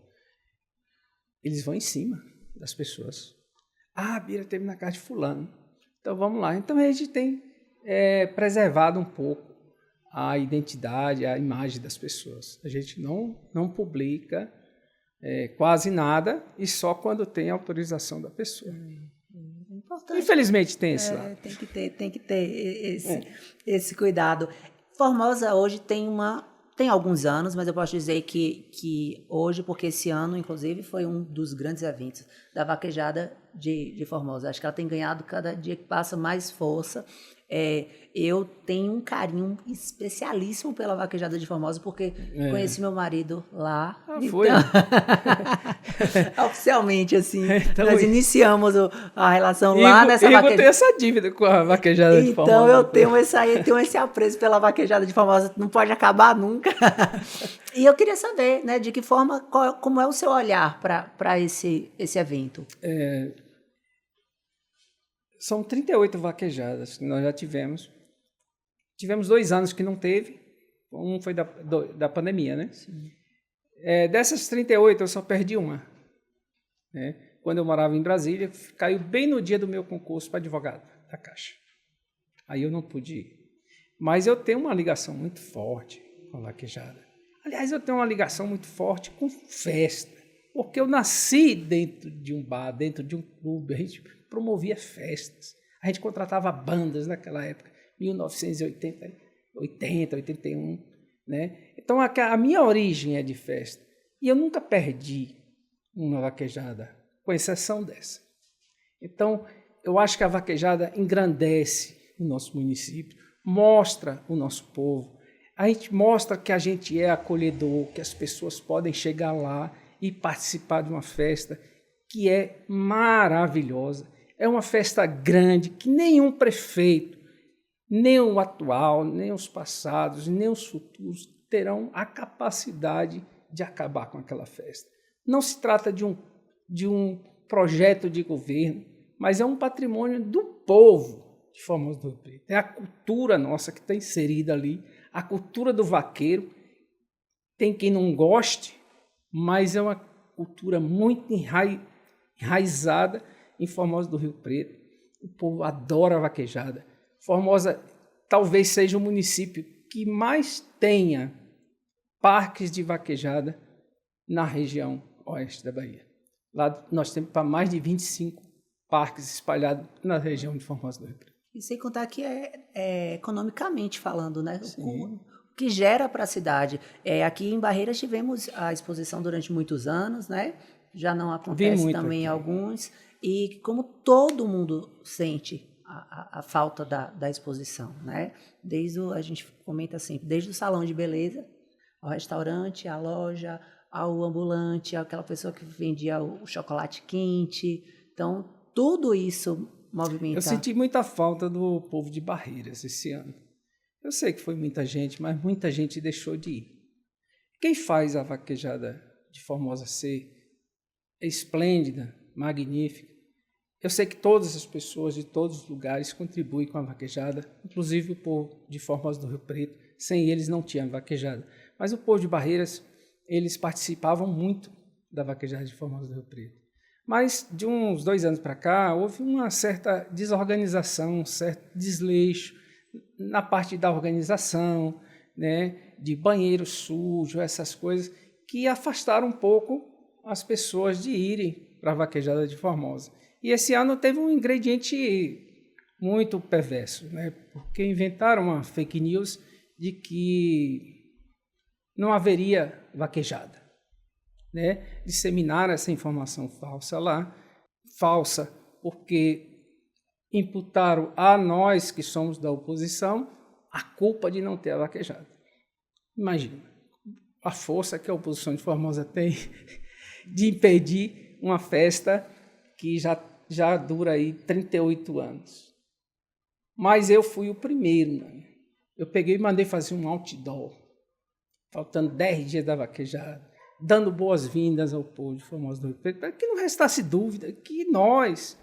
eles vão em cima das pessoas. A Bira teve na casa de fulano, então vamos lá. Então a gente tem preservado um pouco a identidade, a imagem das pessoas. A gente não publica quase nada e só quando tem autorização da pessoa. Importante. Infelizmente tem esse lado. Tem que ter esse cuidado. Formosa hoje tem alguns anos, mas eu posso dizer que hoje, porque esse ano, inclusive, foi um dos grandes eventos da vaquejada de Formosa. Acho que ela tem ganhado cada dia que passa mais força. Eu tenho um carinho especialíssimo pela vaquejada de Formosa, porque conheci meu marido lá. Foi? Oficialmente, assim, então, nós iniciamos a relação lá nessa vaquejada. Eu tenho essa dívida com a vaquejada de Formosa. Então eu tenho esse apreço pela vaquejada de Formosa, não pode acabar nunca. E eu queria saber, né, de que forma, como é o seu olhar para esse evento? São 38 vaquejadas que nós já tivemos. Tivemos 2 anos que não teve. Um foi da pandemia, né? Dessas 38, eu só perdi uma. Né? Quando eu morava em Brasília, caiu bem no dia do meu concurso para advogado da Caixa. Aí eu não pude ir. Mas eu tenho uma ligação muito forte com a vaquejada. Aliás, eu tenho uma ligação muito forte com festa. Porque eu nasci dentro de um bar, dentro de um clube. A gente promovia festas. A gente contratava bandas naquela época, 1980, 81, né? Então a minha origem é de festa. E eu nunca perdi uma vaquejada, com exceção dessa. Então, eu acho que a vaquejada engrandece o nosso município, mostra o nosso povo. A gente mostra que a gente é acolhedor, que as pessoas podem chegar lá e participar de uma festa que é maravilhosa. É uma festa grande que nenhum prefeito, nem o atual, nem os passados, nem os futuros terão a capacidade de acabar com aquela festa. Não se trata de um projeto de governo, mas é um patrimônio do povo de Formosa do Rio Preto. É a cultura nossa que está inserida ali, a cultura do vaqueiro. Tem quem não goste, mas é uma cultura muito enraizada em Formosa do Rio Preto. O povo adora a vaquejada. Formosa talvez seja o município que mais tenha parques de vaquejada na região oeste da Bahia. Lá nós temos para mais de 25 parques espalhados na região de Formosa do Rio Preto. E sem contar que economicamente falando, né? O que gera para a cidade. Aqui em Barreiras tivemos a exposição durante muitos anos, né? Já não acontece também em alguns. E como todo mundo sente a falta da exposição, né? A gente comenta sempre, desde o salão de beleza, ao restaurante, à loja, ao ambulante, àquela pessoa que vendia o chocolate quente. Então, tudo isso movimenta. Eu senti muita falta do povo de Barreiras esse ano. Eu sei que foi muita gente, mas muita gente deixou de ir. Quem faz a vaquejada de Formosa ser esplêndida, magnífica, eu sei que todas as pessoas de todos os lugares contribuem com a vaquejada, inclusive o povo de Formosa do Rio Preto. Sem eles não tinha vaquejada. Mas o povo de Barreiras, eles participavam muito da vaquejada de Formosa do Rio Preto. Mas de uns 2 anos para cá, houve uma certa desorganização, um certo desleixo na parte da organização, né, de banheiro sujo, essas coisas, que afastaram um pouco as pessoas de irem para a vaquejada de Formosa. E esse ano teve um ingrediente muito perverso, né? Porque inventaram uma fake news de que não haveria vaquejada, né? Disseminaram essa informação falsa lá, falsa porque imputaram a nós que somos da oposição a culpa de não ter a vaquejada. Imagina a força que a oposição de Formosa tem de impedir uma festa que já dura aí 38 anos. Mas eu fui o primeiro, né? Eu peguei e mandei fazer um outdoor, faltando 10 dias da vaquejada, dando boas-vindas ao povo de Formosa do Rio Preto, para que não restasse dúvida que nós,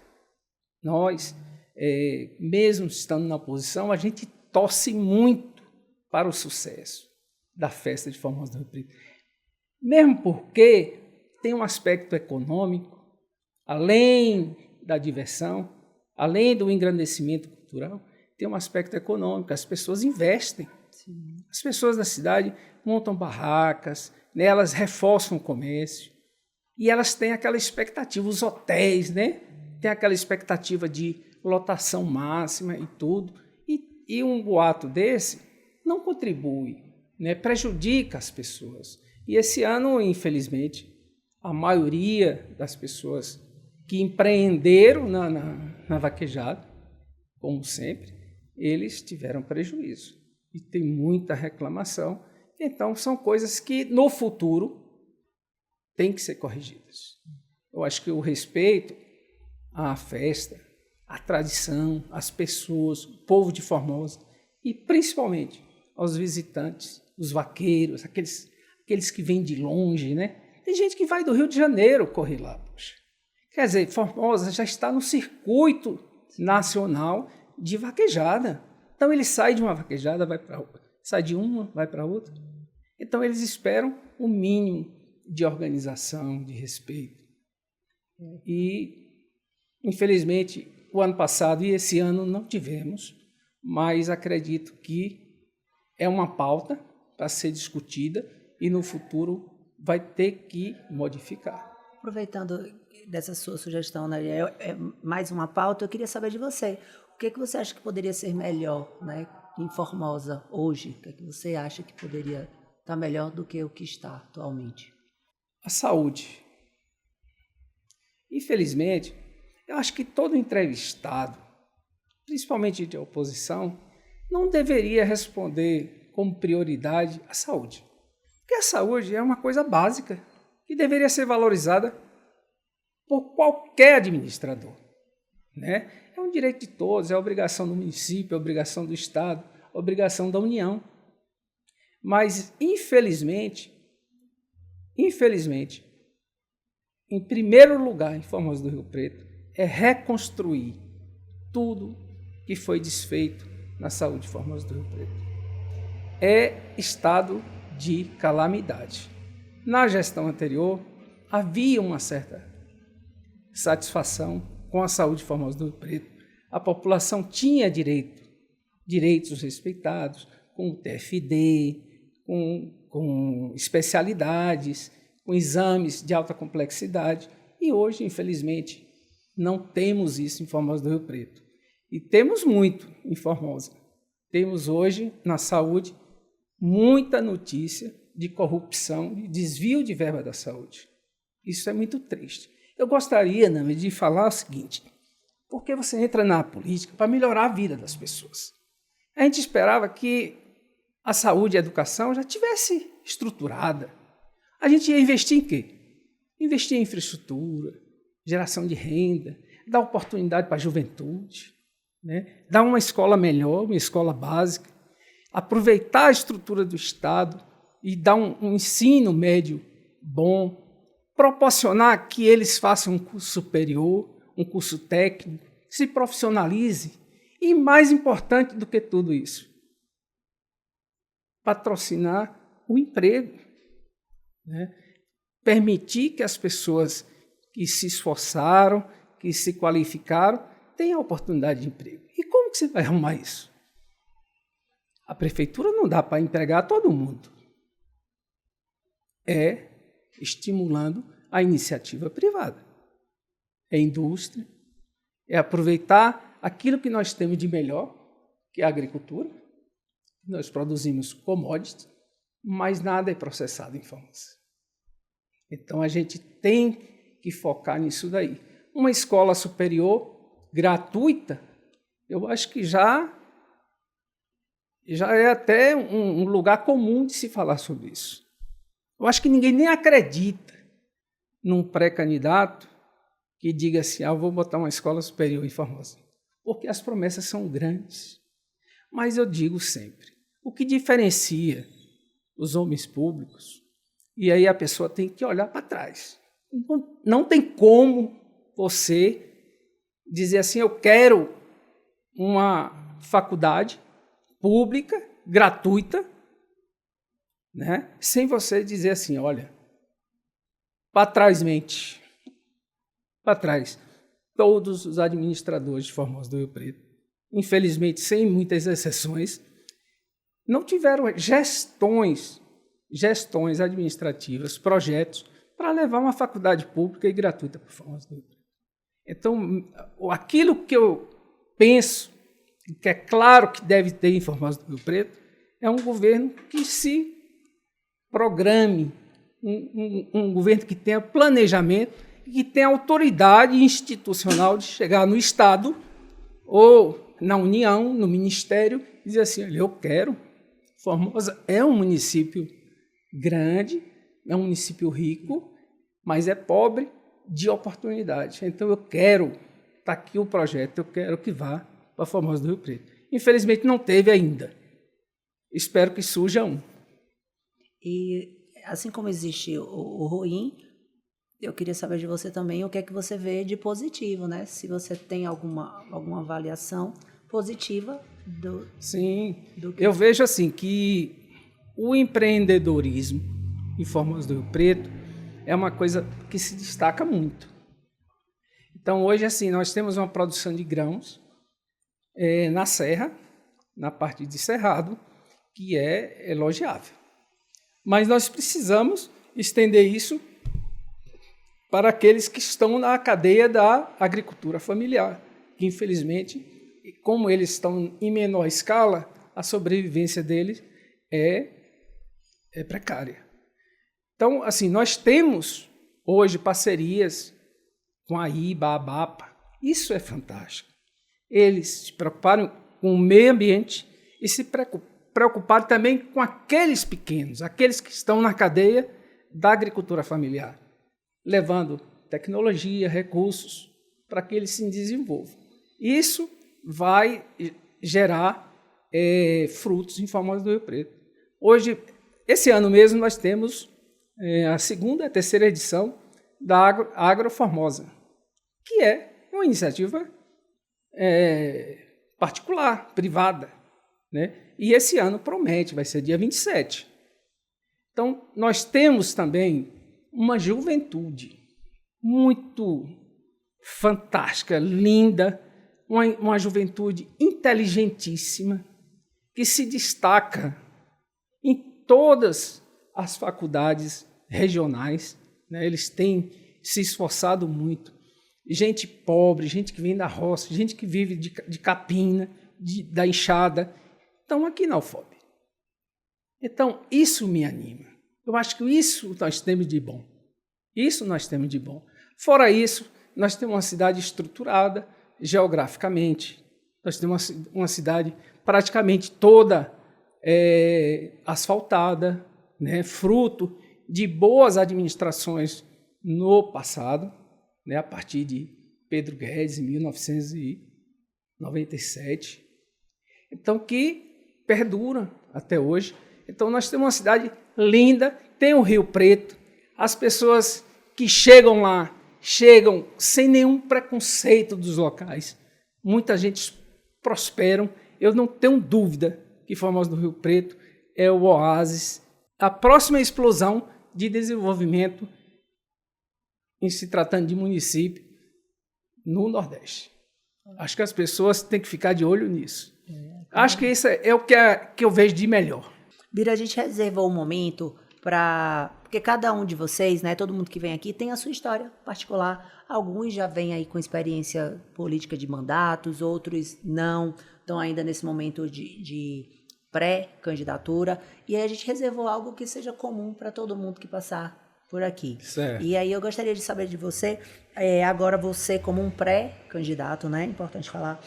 mesmo estando na oposição, a gente torce muito para o sucesso da festa de Formosa do Rio Preto. Mesmo porque tem um aspecto econômico, além da diversão, além do engrandecimento cultural, tem um aspecto econômico. As pessoas investem. Sim. As pessoas da cidade montam barracas, né, elas reforçam o comércio e elas têm aquela expectativa, os hotéis, né, têm aquela expectativa de lotação máxima e tudo. E um boato desse não contribui, né, prejudica as pessoas. E esse ano, infelizmente, a maioria das pessoas que empreenderam na vaquejada, como sempre, eles tiveram prejuízo. E tem muita reclamação. Então, são coisas que, no futuro, têm que ser corrigidas. Eu acho que o respeito à festa, à tradição, às pessoas, o povo de Formosa, e principalmente aos visitantes, os vaqueiros, aqueles que vêm de longe, né? Tem gente que vai do Rio de Janeiro correr lá, poxa. Quer dizer, Formosa já está no circuito nacional de vaquejada. Então, ele sai de uma vaquejada, vai para outra. Sai de uma, vai para outra. Então, eles esperam o mínimo de organização, de respeito. E, infelizmente, o ano passado e esse ano não tivemos, mas acredito que é uma pauta para ser discutida e, no futuro, vai ter que modificar. Aproveitando dessa sua sugestão, né, mais uma pauta, eu queria saber de você. O que você acha que poderia ser melhor, né, em Formosa hoje? O que você acha que poderia estar melhor do que o que está atualmente? A saúde. Infelizmente, eu acho que todo entrevistado, principalmente de oposição, não deveria responder como prioridade a saúde. Porque a saúde é uma coisa básica que deveria ser valorizada por qualquer administrador, né? É um direito de todos, é a obrigação do município, é a obrigação do Estado, é a obrigação da União. Mas, infelizmente, em primeiro lugar, em Formosa do Rio Preto, é reconstruir tudo que foi desfeito na saúde de Formosa do Rio Preto. É estado de calamidade. Na gestão anterior, havia uma certa satisfação com a saúde de Formosa do Rio Preto. A população tinha direitos respeitados, com o TFD, com especialidades, com exames de alta complexidade. E hoje, infelizmente, não temos isso em Formosa do Rio Preto. E temos muito em Formosa. Temos hoje, na saúde, muita notícia de corrupção, de desvio de verba da saúde. Isso é muito triste. Eu gostaria, Nami, de falar o seguinte, porque você entra na política para melhorar a vida das pessoas. A gente esperava que a saúde e a educação já tivesse estruturada. A gente ia investir em quê? Investir em infraestrutura, geração de renda, dar oportunidade para a juventude, né? Dar uma escola melhor, uma escola básica, aproveitar a estrutura do Estado e dar um ensino médio bom, proporcionar que eles façam um curso superior, um curso técnico, se profissionalize e, mais importante do que tudo isso, patrocinar o emprego, né? Permitir que as pessoas que se esforçaram, que se qualificaram, tenham a oportunidade de emprego. E como que você vai arrumar isso? A prefeitura não dá para empregar todo mundo. É estimulando a iniciativa privada. É indústria, é aproveitar aquilo que nós temos de melhor, que é a agricultura. Nós produzimos commodities, mas nada é processado em farmácia. Então, a gente tem que focar nisso daí. Uma escola superior gratuita, eu acho que já é até um lugar comum de se falar sobre isso. Eu acho que ninguém nem acredita num pré-candidato que diga assim, eu vou botar uma escola superior em Formosa, porque as promessas são grandes. Mas eu digo sempre, o que diferencia os homens públicos, e aí a pessoa tem que olhar para trás. Não tem como você dizer assim, eu quero uma faculdade pública, gratuita, né? Sem você dizer assim, olha, para trás mente, para trás. Todos os administradores de Formosa do Rio Preto, infelizmente, sem muitas exceções, não tiveram gestões administrativas, projetos, para levar uma faculdade pública e gratuita para Formosa do Rio Preto. Então, aquilo que eu penso, que é claro que deve ter em Formosa do Rio Preto, é um governo que se programe, um governo que tenha planejamento e que tenha autoridade institucional de chegar no Estado ou na União, no Ministério, e dizer assim, olha, eu quero. Formosa é um município grande, é um município rico, mas é pobre de oportunidade. Então, eu quero, está aqui o projeto, eu quero que vá para Formosa do Rio Preto. Infelizmente, não teve ainda. Espero que surja um. E assim como existe o ruim, eu queria saber de você também o que é que você vê de positivo, né? Se você tem alguma avaliação positiva do... Sim, eu vejo assim que o empreendedorismo em Formosa do Rio Preto é uma coisa que se destaca muito. Então, hoje, assim, nós temos uma produção de grãos na serra, na parte de cerrado, que é elogiável. Mas nós precisamos estender isso para aqueles que estão na cadeia da agricultura familiar, que, infelizmente, como eles estão em menor escala, a sobrevivência deles é precária. Então, assim, nós temos hoje parcerias com a IBA, a ABAPA. Isso é fantástico. Eles se preocuparam com o meio ambiente e se preocuparam também com aqueles pequenos, aqueles que estão na cadeia da agricultura familiar, levando tecnologia, recursos para que eles se desenvolvam. Isso vai gerar frutos em Formosa do Rio Preto. Hoje, esse ano mesmo, nós temos a segunda e a terceira edição da Agroformosa, que é uma iniciativa particular, privada, né? E esse ano promete, vai ser dia 27. Então, nós temos também uma juventude muito fantástica, linda, uma juventude inteligentíssima, que se destaca em todas as faculdades regionais, né? Eles têm se esforçado muito. Gente pobre, gente que vem da roça, gente que vive de capina, da enxada, estão aqui na UFOP. Então, isso me anima. Eu acho que isso nós temos de bom. Isso nós temos de bom. Fora isso, nós temos uma cidade estruturada geograficamente. Nós temos uma cidade praticamente toda asfaltada, né, fruto de boas administrações no passado, né, a partir de Pedro Guedes, em 1997, então que perdura até hoje. Então nós temos uma cidade linda, tem o Rio Preto, as pessoas que chegam lá, chegam sem nenhum preconceito dos locais, muita gente prosperam. Eu não tenho dúvida que Formosa do Rio Preto é o oásis, a próxima explosão de desenvolvimento em se tratando de município no Nordeste. Acho que as pessoas têm que ficar de olho nisso. Acho que isso é o que eu vejo de melhor. Bira, a gente reservou um momento para... Porque cada um de vocês, né, todo mundo que vem aqui, tem a sua história particular. Alguns já vêm aí com experiência política de mandatos, outros não, estão ainda nesse momento de pré-candidatura. E aí a gente reservou algo que seja comum para todo mundo que passar por aqui. Certo. E aí eu gostaria de saber de você, agora você como um pré-candidato, né, importante falar,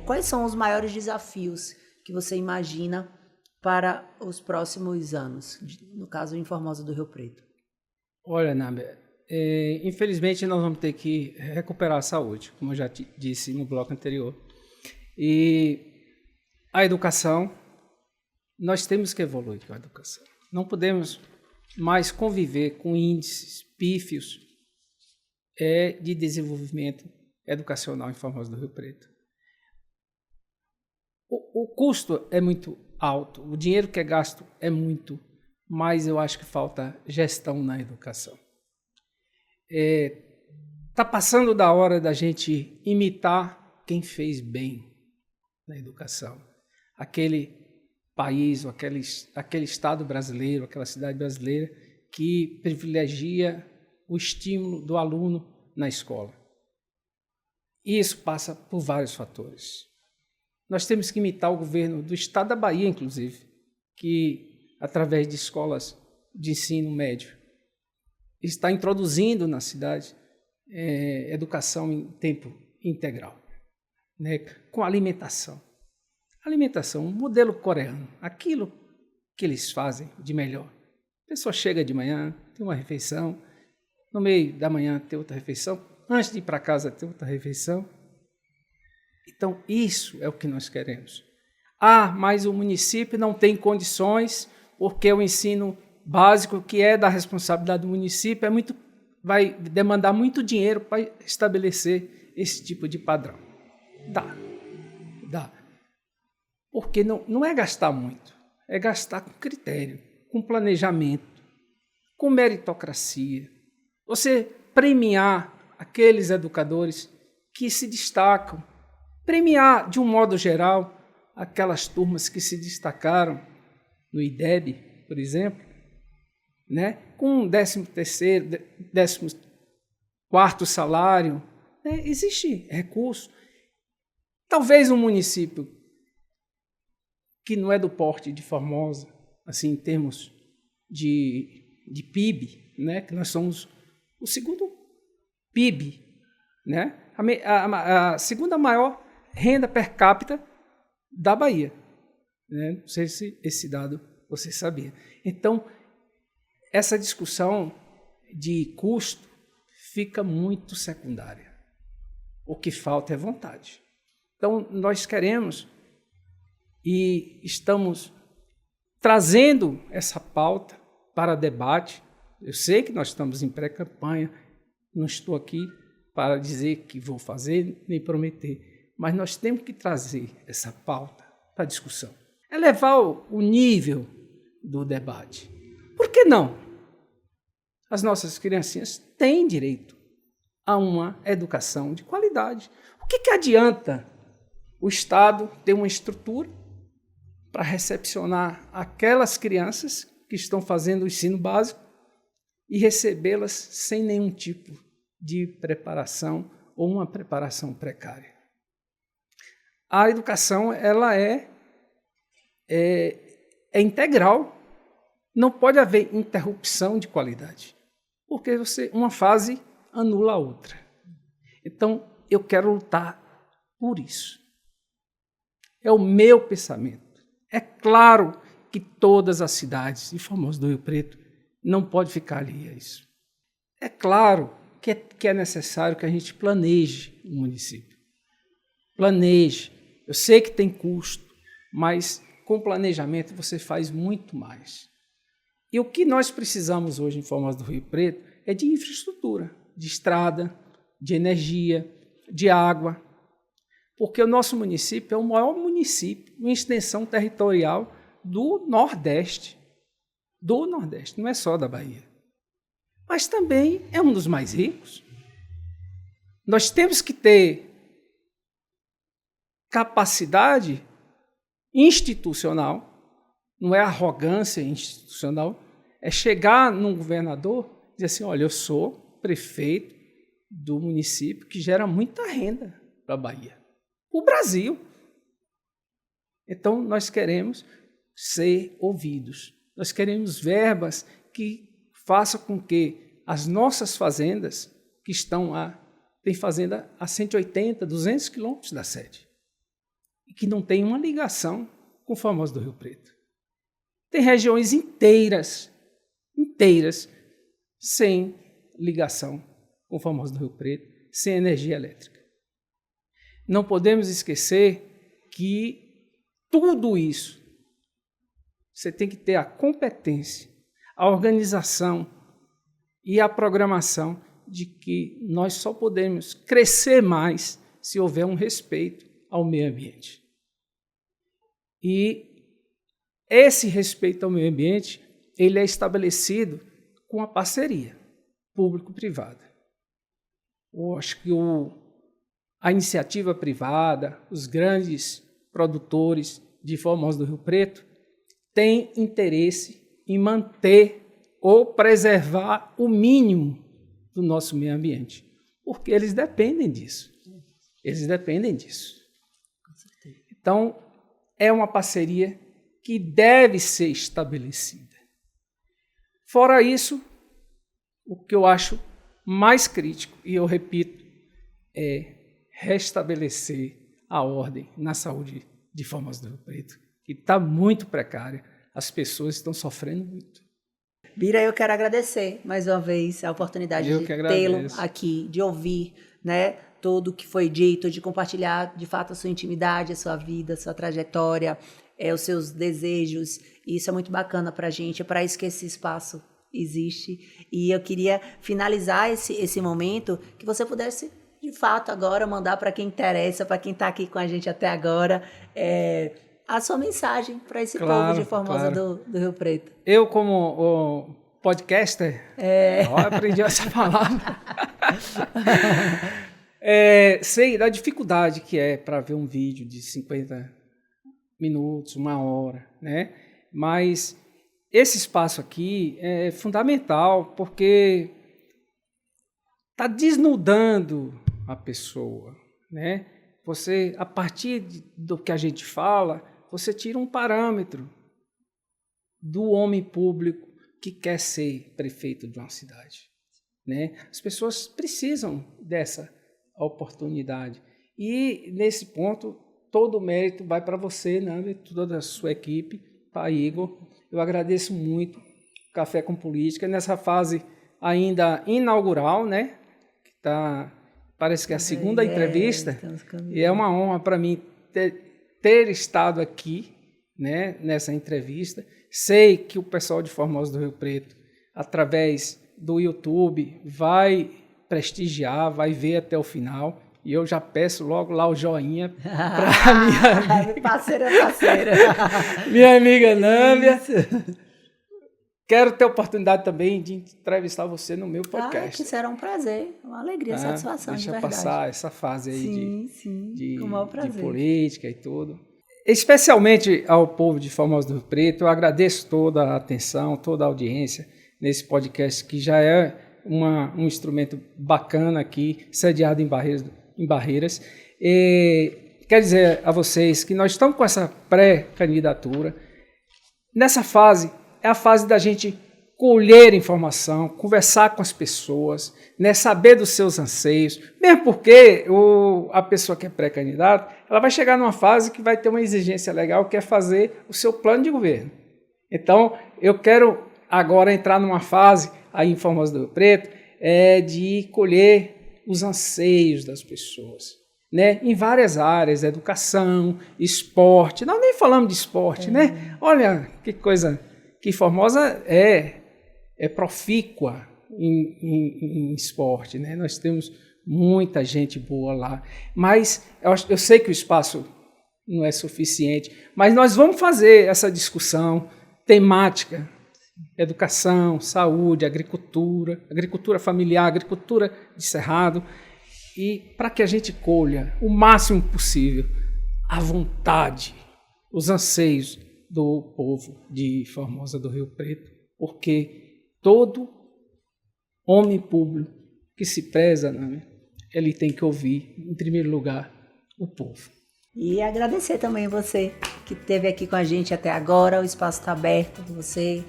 quais são os maiores desafios que você imagina para os próximos anos, no caso em Formosa do Rio Preto? Olha, Nábia, infelizmente nós vamos ter que recuperar a saúde, como eu já disse no bloco anterior. E a educação, nós temos que evoluir com a educação. Não podemos mais conviver com índices pífios de desenvolvimento educacional em Formosa do Rio Preto. O custo é muito alto, o dinheiro que é gasto é muito, mas eu acho que falta gestão na educação. Está passando da hora da gente imitar quem fez bem na educação. Aquele país, ou aquele estado brasileiro, aquela cidade brasileira que privilegia o estímulo do aluno na escola. E isso passa por vários fatores. Nós temos que imitar o governo do estado da Bahia, inclusive, que, através de escolas de ensino médio, está introduzindo na cidade educação em tempo integral, né, com alimentação. Alimentação, um modelo coreano, aquilo que eles fazem de melhor. A pessoa chega de manhã, tem uma refeição, no meio da manhã tem outra refeição, antes de ir para casa tem outra refeição. Então, isso é o que nós queremos. Mas o município não tem condições, porque o ensino básico, que é da responsabilidade do município, vai demandar muito dinheiro para estabelecer esse tipo de padrão. Dá. Porque não é gastar muito, é gastar com critério, com planejamento, com meritocracia. Você premiar aqueles educadores que se destacam, premiar, de um modo geral, aquelas turmas que se destacaram no IDEB, por exemplo, né, com 13º, 14º salário, né, existe recurso. Talvez um município que não é do porte de Formosa, assim, em termos de PIB, né, que nós somos o segundo PIB, né, a segunda maior renda per capita da Bahia. Né? Não sei se esse dado você sabia. Então, essa discussão de custo fica muito secundária. O que falta é vontade. Então, nós queremos e estamos trazendo essa pauta para debate. Eu sei que nós estamos em pré-campanha, não estou aqui para dizer que vou fazer, nem prometer, mas nós temos que trazer essa pauta para a discussão. Elevar o nível do debate. Por que não? As nossas criancinhas têm direito a uma educação de qualidade. O que adianta o Estado ter uma estrutura para recepcionar aquelas crianças que estão fazendo o ensino básico e recebê-las sem nenhum tipo de preparação ou uma preparação precária? A educação ela é integral. Não pode haver interrupção de qualidade, porque uma fase anula a outra. Então, eu quero lutar por isso. É o meu pensamento. É claro que todas as cidades de Formosa do Rio Preto não podem ficar ali a isso. É claro que é necessário que a gente planeje o município. Planeje. Eu sei que tem custo, mas com planejamento você faz muito mais. E o que nós precisamos hoje em Formosa do Rio Preto é de infraestrutura, de estrada, de energia, de água, porque o nosso município é o maior município em extensão territorial do Nordeste. Do Nordeste, não é só da Bahia. Mas também é um dos mais ricos. Nós temos que ter capacidade institucional, não é arrogância institucional, é chegar num governador e dizer assim, olha, eu sou prefeito do município que gera muita renda para a Bahia, o Brasil. Então, nós queremos ser ouvidos, nós queremos verbas que façam com que as nossas fazendas, que estão lá, tem fazenda a 180, 200 quilômetros da sede, e que não tem uma ligação com Formosa do Rio Preto. Tem regiões inteiras, sem ligação com Formosa do Rio Preto, sem energia elétrica. Não podemos esquecer que tudo isso, você tem que ter a competência, a organização e a programação de que nós só podemos crescer mais se houver um respeito ao meio ambiente. E esse respeito ao meio ambiente, ele é estabelecido com a parceria público-privada. Eu acho que a iniciativa privada, os grandes produtores de Formosa do Rio Preto, têm interesse em manter ou preservar o mínimo do nosso meio ambiente, porque eles dependem disso. Eles dependem disso. Então, é uma parceria que deve ser estabelecida. Fora isso, o que eu acho mais crítico, e eu repito, é restabelecer a ordem na saúde de Formosa do Rio Preto, que está muito precária. As pessoas estão sofrendo muito. Bira, eu quero agradecer mais uma vez a oportunidade de tê-lo aqui, de ouvir, né, tudo o que foi dito, de compartilhar de fato a sua intimidade, a sua vida, a sua trajetória, os seus desejos. E isso é muito bacana para a gente, é para isso que esse espaço existe. E eu queria finalizar esse momento, que você pudesse, de fato, agora mandar para quem interessa, para quem está aqui com a gente até agora, a sua mensagem para esse povo de Formosa do Rio Preto. Eu, como podcaster, eu aprendi essa palavra. Sei da dificuldade que é para ver um vídeo de 50 minutos, 1 hora, né? Mas esse espaço aqui é fundamental porque está desnudando a pessoa, né? Você, a partir do que a gente fala, você tira um parâmetro do homem público que quer ser prefeito de uma cidade, né? As pessoas precisam dessa oportunidade. E, nesse ponto, todo o mérito vai para você, né? Toda a sua equipe, para Igor. Eu agradeço muito o Café com Política, nessa fase ainda inaugural, né? Que parece que é a segunda entrevista, e é uma honra para mim ter estado aqui, né, nessa entrevista. Sei que o pessoal de Formosa do Rio Preto, através do YouTube, vai prestigiar, vai ver até o final, e eu já peço logo lá o joinha para minha amiga. Parceira. Minha amiga Nâmbia. Quero ter a oportunidade também de entrevistar você no meu podcast. Que será um prazer, uma alegria, satisfação, de verdade. Deixa passar essa fase aí com o maior prazer. De política e tudo. Especialmente ao povo de Formosa do Rio Preto, eu agradeço toda a atenção, toda a audiência nesse podcast, que já é um instrumento bacana aqui, sediado em Barreiras. Quero dizer a vocês que nós estamos com essa pré-candidatura. Nessa fase, é a fase da gente colher informação, conversar com as pessoas, né, saber dos seus anseios, mesmo porque a pessoa que é pré-candidata, ela vai chegar numa fase que vai ter uma exigência legal, que é fazer o seu plano de governo. Então, eu quero agora entrar numa fase, aí em Formosa do Rio Preto, de colher os anseios das pessoas, né? Em várias áreas, educação, esporte. Nós nem falamos de esporte, né? Olha que coisa, que Formosa é profícua em esporte, né? Nós temos muita gente boa lá, mas eu sei que o espaço não é suficiente, mas nós vamos fazer essa discussão temática, educação, saúde, agricultura familiar, agricultura de cerrado, e para que a gente colha o máximo possível a vontade, os anseios do povo de Formosa do Rio Preto, porque todo homem público que se preza, né, ele tem que ouvir, em primeiro lugar, o povo. E agradecer também você que esteve aqui com a gente até agora. O espaço está aberto. Você,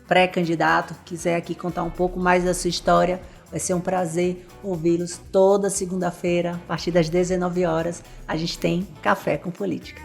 pré-candidato, quiser aqui contar um pouco mais da sua história, vai ser um prazer ouvi-los toda segunda-feira, a partir das 19 horas. A gente tem Café com Política.